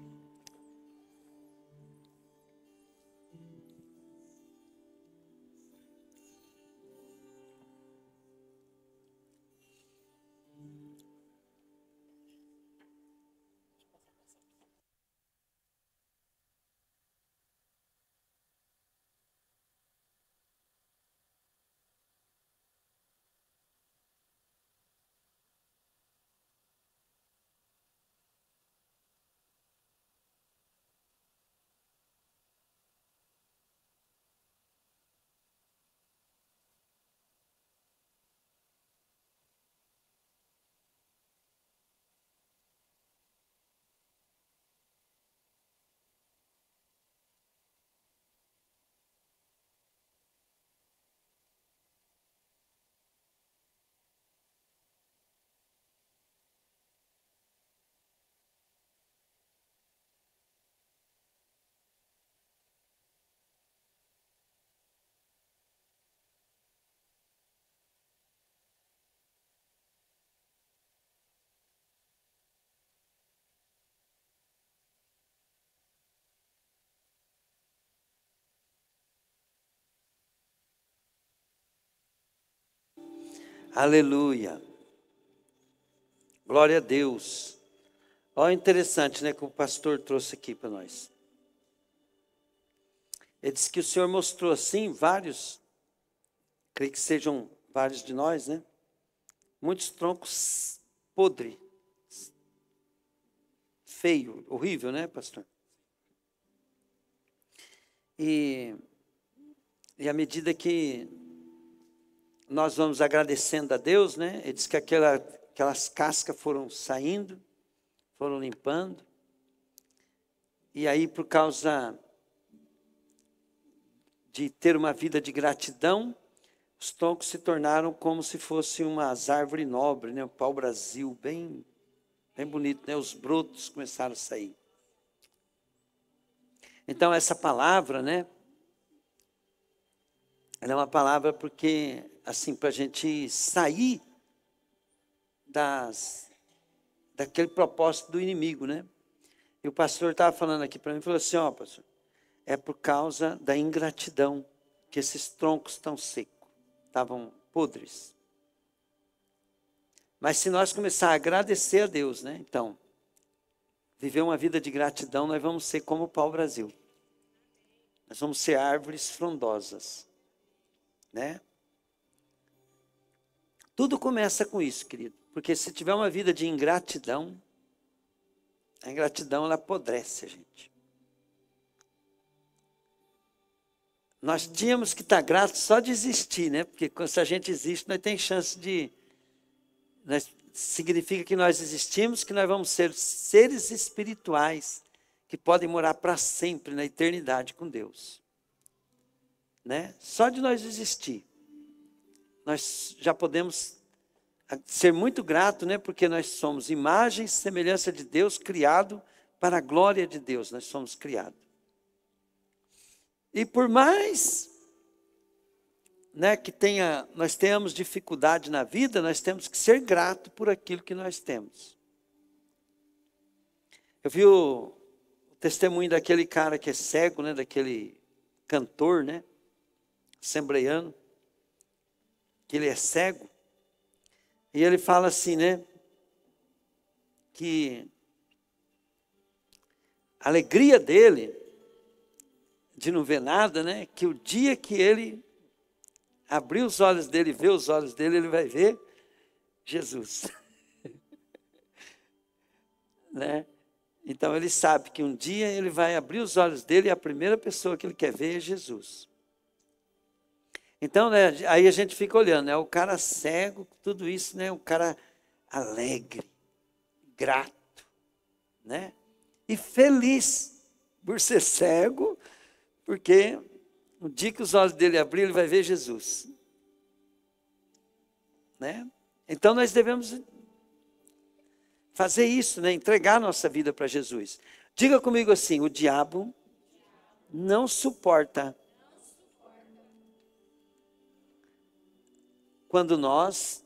Aleluia. Glória a Deus. Olha, interessante, né, que o pastor trouxe aqui para nós. Ele disse que o Senhor mostrou assim vários, creio que sejam vários de nós, né? Muitos troncos podres. Feio, horrível, né, pastor? E à medida que nós vamos agradecendo a Deus, né? Ele diz que aquelas cascas foram saindo, foram limpando. E aí, por causa de ter uma vida de gratidão, os troncos se tornaram como se fossem umas árvores nobres, né? O pau-brasil, bem bonito, né? Os brotos começaram a sair. Então, essa palavra, né? Ela é uma palavra porque, assim, para a gente sair daquele propósito do inimigo, né? E o pastor estava falando aqui para mim, falou assim, ó, pastor, é por causa da ingratidão que esses troncos estão secos, estavam podres. Mas se nós começar a agradecer a Deus, né? Então, viver uma vida de gratidão, nós vamos ser como o pau-brasil. Nós vamos ser árvores frondosas. Né? Tudo começa com isso, querido. Porque se tiver uma vida de ingratidão, a ingratidão ela apodrece a gente. Nós tínhamos que estar gratos só de existir, né? Porque se a gente existe, nós temos chance de... significa que nós existimos, que nós vamos ser seres espirituais que podem morar para sempre na eternidade com Deus. Né? Só de nós existir, nós já podemos ser muito gratos, né? Porque nós somos imagem e semelhança de Deus, criado para a glória de Deus, nós somos criados. E por mais, né, que nós tenhamos dificuldade na vida, nós temos que ser gratos por aquilo que nós temos. Eu vi o testemunho daquele cara que é cego, né? Daquele cantor, né? Assembleiano, que ele é cego. E ele fala assim, né? Que a alegria dele de não ver nada, né? Que o dia que ele abrir os olhos dele, ver os olhos dele, ele vai ver Jesus. Né? Então ele sabe que um dia ele vai abrir os olhos dele e a primeira pessoa que ele quer ver é Jesus. Então, né, aí a gente fica olhando, né? O cara cego, tudo isso, né? Um cara alegre, grato, né? E feliz por ser cego, porque no dia que os olhos dele abrirem, ele vai ver Jesus. Né? Então nós devemos fazer isso, né? Entregar a nossa vida para Jesus. Diga comigo assim: o diabo não suporta quando nós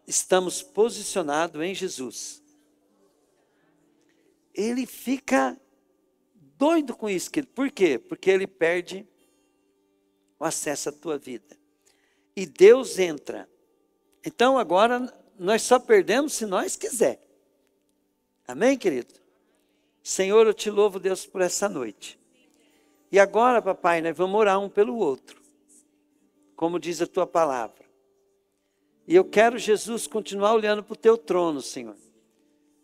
estamos posicionados em Jesus. Ele fica doido com isso. Por quê? Porque ele perde o acesso à tua vida. E Deus entra. Então agora nós só perdemos se nós quiser. Amém, querido? Senhor, eu te louvo, Deus, por essa noite. E agora, papai, nós vamos orar um pelo outro, como diz a tua palavra. E eu quero, Jesus, continuar olhando para o teu trono, Senhor.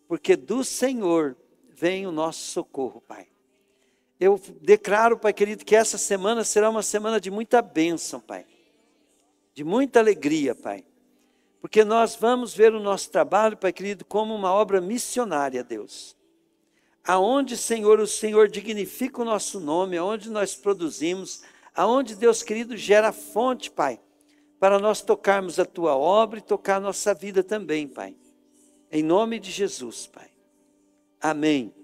Porque do Senhor vem o nosso socorro, Pai. Eu declaro, Pai querido, que essa semana será uma semana de muita bênção, Pai. De muita alegria, Pai. Porque nós vamos ver o nosso trabalho, Pai querido, como uma obra missionária, Deus. Aonde, Senhor, o Senhor dignifica o nosso nome, aonde nós produzimos, aonde, Deus querido, gera fonte, Pai, para nós tocarmos a tua obra e tocar a nossa vida também, Pai. Em nome de Jesus, Pai. Amém.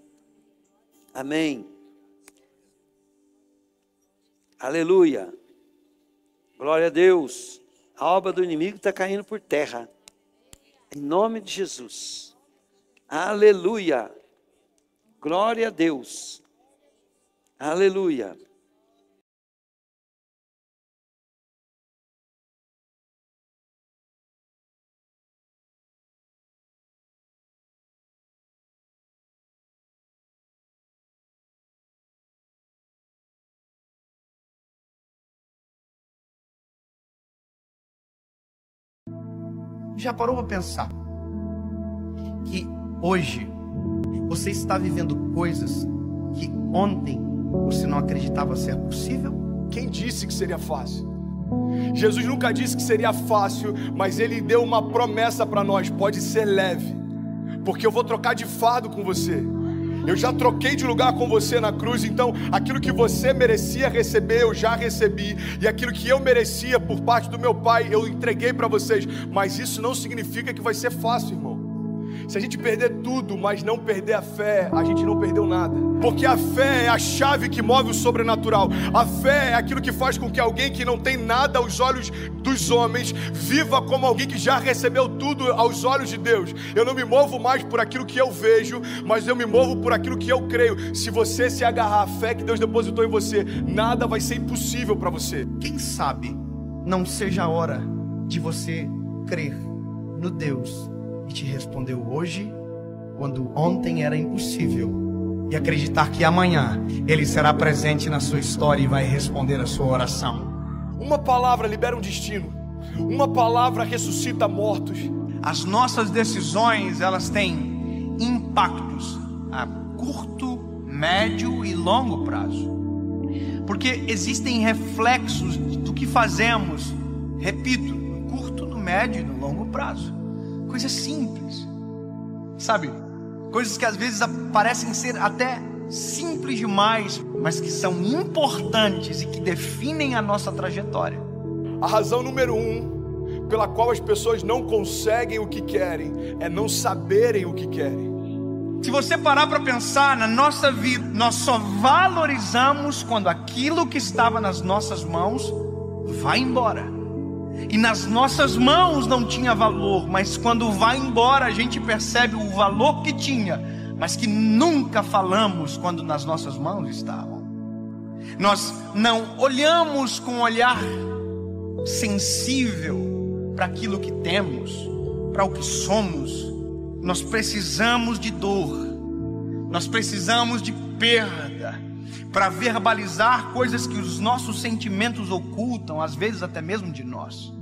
Amém. Aleluia. Glória a Deus. A obra do inimigo está caindo por terra. Em nome de Jesus. Aleluia. Glória a Deus. Aleluia. Já parou para pensar que hoje você está vivendo coisas que ontem você não acreditava ser possível? Quem disse que seria fácil? Jesus nunca disse que seria fácil, mas Ele deu uma promessa para nós: pode ser leve, porque eu vou trocar de fardo com você. Eu já troquei de lugar com você na cruz, então aquilo que você merecia receber, eu já recebi. E aquilo que eu merecia por parte do meu Pai, eu entreguei para vocês. Mas isso não significa que vai ser fácil, irmão. Se a gente perder tudo, mas não perder a fé, a gente não perdeu nada. Porque a fé é a chave que move o sobrenatural. A fé é aquilo que faz com que alguém que não tem nada aos olhos dos homens viva como alguém que já recebeu tudo aos olhos de Deus. Eu não me movo mais por aquilo que eu vejo, mas eu me movo por aquilo que eu creio. Se você se agarrar à fé que Deus depositou em você, nada vai ser impossível para você. Quem sabe não seja a hora de você crer no Deus que te respondeu hoje, quando ontem era impossível, e acreditar que amanhã Ele será presente na sua história e vai responder a sua oração. Uma palavra libera um destino. Uma palavra ressuscita mortos. As nossas decisões, elas têm impactos a curto, médio e longo prazo. Porque existem reflexos do que fazemos, repito, no curto, no médio e no longo prazo. Coisas simples, sabe? Coisas que às vezes parecem ser até simples demais, mas que são importantes e que definem a nossa trajetória. A razão número 1 pela qual as pessoas não conseguem o que querem é não saberem o que querem. Se você parar para pensar na nossa vida, nós só valorizamos quando aquilo que estava nas nossas mãos vai embora. E nas nossas mãos não tinha valor, mas quando vai embora a gente percebe o valor que tinha mas que nunca falamos quando nas nossas mãos estavam. Nós não olhamos com um olhar sensível para aquilo que temos, para o que somos. Nós precisamos de dor, nós precisamos de perda, para verbalizar coisas que os nossos sentimentos ocultam, às vezes até mesmo de nós.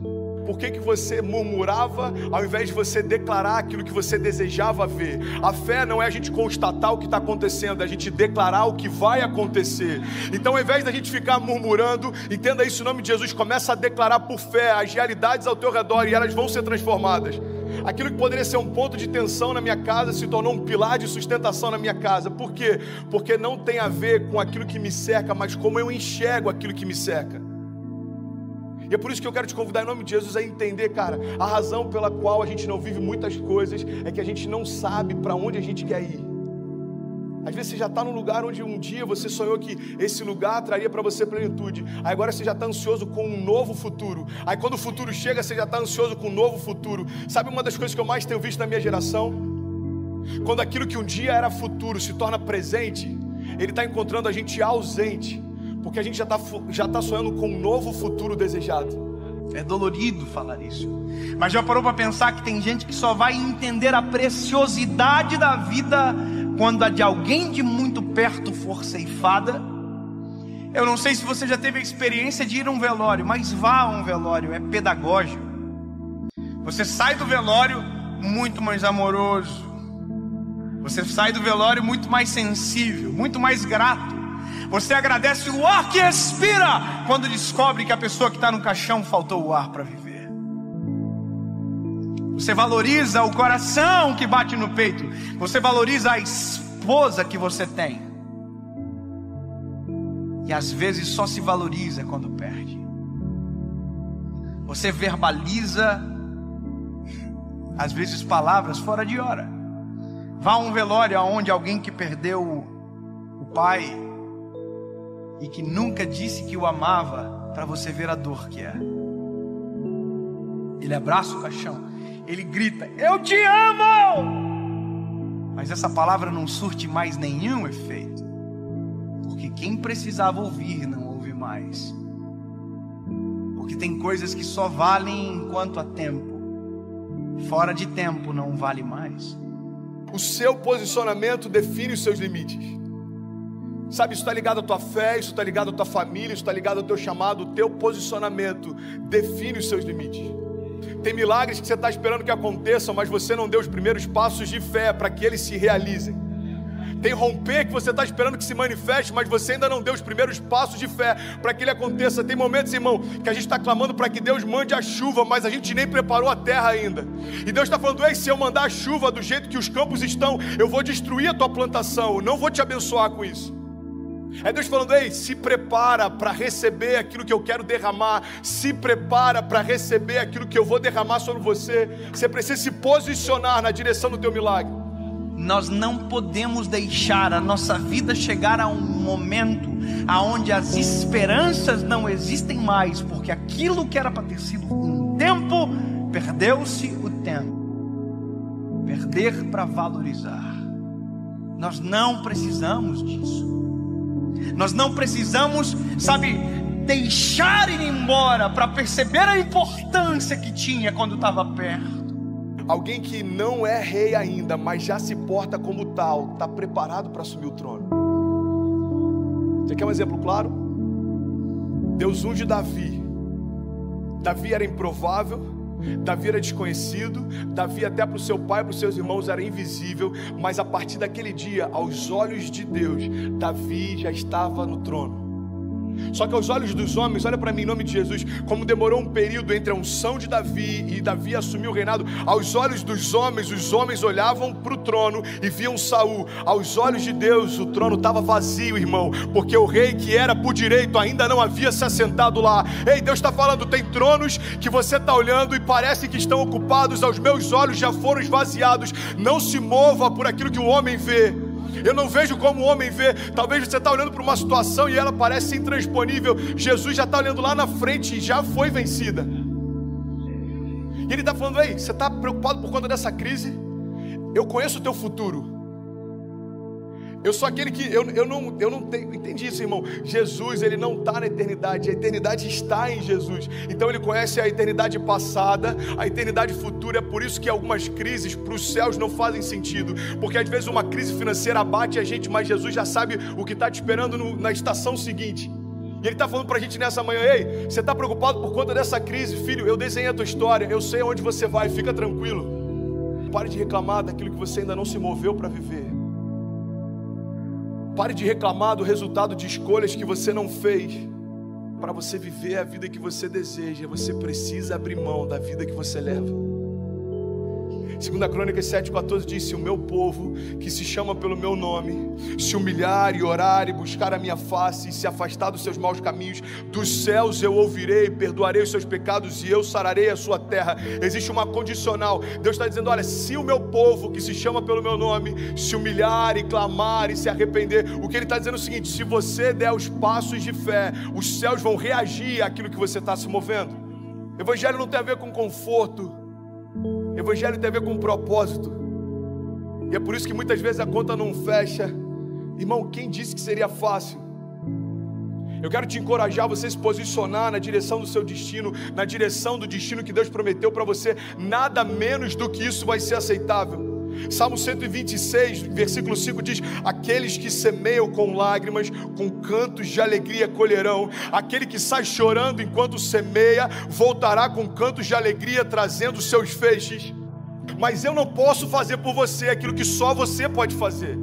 Por que você murmurava ao invés de você declarar aquilo que você desejava ver? A fé não é a gente constatar o que está acontecendo, é a gente declarar o que vai acontecer. Então, ao invés da gente ficar murmurando, entenda isso em nome de Jesus, começa a declarar por fé as realidades ao teu redor e elas vão ser transformadas. Aquilo que poderia ser um ponto de tensão na minha casa se tornou um pilar de sustentação na minha casa. Por quê? Porque não tem a ver com aquilo que me cerca, mas como eu enxergo aquilo que me cerca. E é por isso que eu quero te convidar em nome de Jesus a entender, cara, a razão pela qual a gente não vive muitas coisas é que a gente não sabe para onde a gente quer ir. Às vezes você já está num lugar onde um dia você sonhou que esse lugar traria para você plenitude. Aí agora você já está ansioso com um novo futuro. Aí quando o futuro chega, você já está ansioso com um novo futuro. Sabe uma das coisas que eu mais tenho visto na minha geração? Quando aquilo que um dia era futuro se torna presente, ele está encontrando a gente ausente. Porque a gente já tá sonhando com um novo futuro desejado. É dolorido falar isso, mas já parou para pensar que tem gente que só vai entender a preciosidade da vida quando a de alguém de muito perto for ceifada? Eu não sei se você já teve a experiência de ir a um velório, mas vá a um velório, é pedagógico. Você sai do velório muito mais amoroso, você sai do velório muito mais sensível, muito mais grato. Você agradece o ar que expira quando descobre que a pessoa que está no caixão faltou o ar para viver. Você valoriza o coração que bate no peito. Você valoriza a esposa que você tem. E às vezes só se valoriza quando perde. Você verbaliza, às vezes, palavras fora de hora. Vá a um velório onde alguém que perdeu o pai e que nunca disse que o amava, para você ver a dor que é. Ele abraça o caixão, ele grita, eu te amo! Mas essa palavra não surte mais nenhum efeito, porque quem precisava ouvir não ouve mais. Porque tem coisas que só valem enquanto há tempo, fora de tempo não vale mais. O seu posicionamento define os seus limites. Sabe, isso está ligado à tua fé, isso está ligado à tua família, isso está ligado ao teu chamado. O teu posicionamento define os seus limites. Tem milagres que você está esperando que aconteçam, mas você não deu os primeiros passos de fé para que eles se realizem. Tem romper que você está esperando que se manifeste, mas você ainda não deu os primeiros passos de fé para que ele aconteça. Tem momentos, irmão, que a gente está clamando para que Deus mande a chuva, mas a gente nem preparou a terra ainda. E Deus está falando, ei, se eu mandar a chuva do jeito que os campos estão, eu vou destruir a tua plantação, eu não vou te abençoar com isso. É Deus falando, ei, se prepara para receber aquilo que eu quero derramar. Se prepara para receber aquilo que eu vou derramar sobre você. Você precisa se posicionar na direção do teu milagre. Nós não podemos deixar a nossa vida chegar a um momento onde as esperanças não existem mais, porque aquilo que era para ter sido um tempo, perdeu-se o tempo. Perder para valorizar. Nós não precisamos disso. Nós não precisamos, sabe, deixar ir embora para perceber a importância que tinha quando estava perto. Alguém que não é rei ainda, mas já se porta como tal, está preparado para assumir o trono. Você quer um exemplo claro? Deus unge Davi. Davi era improvável, Davi era desconhecido, Davi até para o seu pai e para os seus irmãos era invisível, mas a partir daquele dia, aos olhos de Deus, Davi já estava no trono. Só que aos olhos dos homens, olha para mim em nome de Jesus, como demorou um período entre a unção de Davi e Davi assumir o reinado. Aos olhos dos homens, os homens olhavam para o trono e viam Saul. Aos olhos de Deus, o trono estava vazio, irmão, porque o rei que era por direito ainda não havia se assentado lá. Ei, Deus está falando, tem tronos que você está olhando e parece que estão ocupados, aos meus olhos já foram esvaziados. Não se mova por aquilo que o homem vê. Eu não vejo como o homem vê. Talvez você está olhando para uma situação e ela parece intransponível. Jesus já está olhando lá na frente e já foi vencida. E Ele está falando, ei, você está preocupado por conta dessa crise? Eu conheço o teu futuro. Eu sou aquele que, eu não tenho, entendi isso, irmão. Jesus, ele não está na eternidade, a eternidade está em Jesus. Então ele conhece a eternidade passada, a eternidade futura. É por isso que algumas crises para os céus não fazem sentido, porque às vezes uma crise financeira abate a gente, mas Jesus já sabe o que está te esperando na estação seguinte. E ele está falando para a gente nessa manhã: ei, você está preocupado por conta dessa crise? Filho, eu desenhei a tua história, eu sei aonde você vai, fica tranquilo. Pare de reclamar daquilo que você ainda não se moveu para viver. Pare de reclamar do resultado de escolhas que você não fez. Para você viver a vida que você deseja, você precisa abrir mão da vida que você leva. 2 Crônicas 7,14 diz: se o meu povo, que se chama pelo meu nome, se humilhar e orar e buscar a minha face e se afastar dos seus maus caminhos, dos céus eu ouvirei, perdoarei os seus pecados e eu sararei a sua terra. Existe uma condicional. Deus está dizendo: olha, se o meu povo, que se chama pelo meu nome, se humilhar e clamar e se arrepender, o que ele está dizendo é o seguinte: se você der os passos de fé, os céus vão reagir àquilo que você está se movendo. Evangelho não tem a ver com conforto, Evangelho tem a ver com propósito. E é por isso que muitas vezes a conta não fecha. Irmão, quem disse que seria fácil? Eu quero te encorajar a você se posicionar na direção do seu destino, na direção do destino que Deus prometeu para você. Nada menos do que isso vai ser aceitável. Salmo 126, versículo 5 diz: aqueles que semeiam com lágrimas, com cantos de alegria colherão. Aquele que sai chorando enquanto semeia, voltará com cantos de alegria, trazendo seus feixes. Mas eu não posso fazer por você aquilo que só você pode fazer.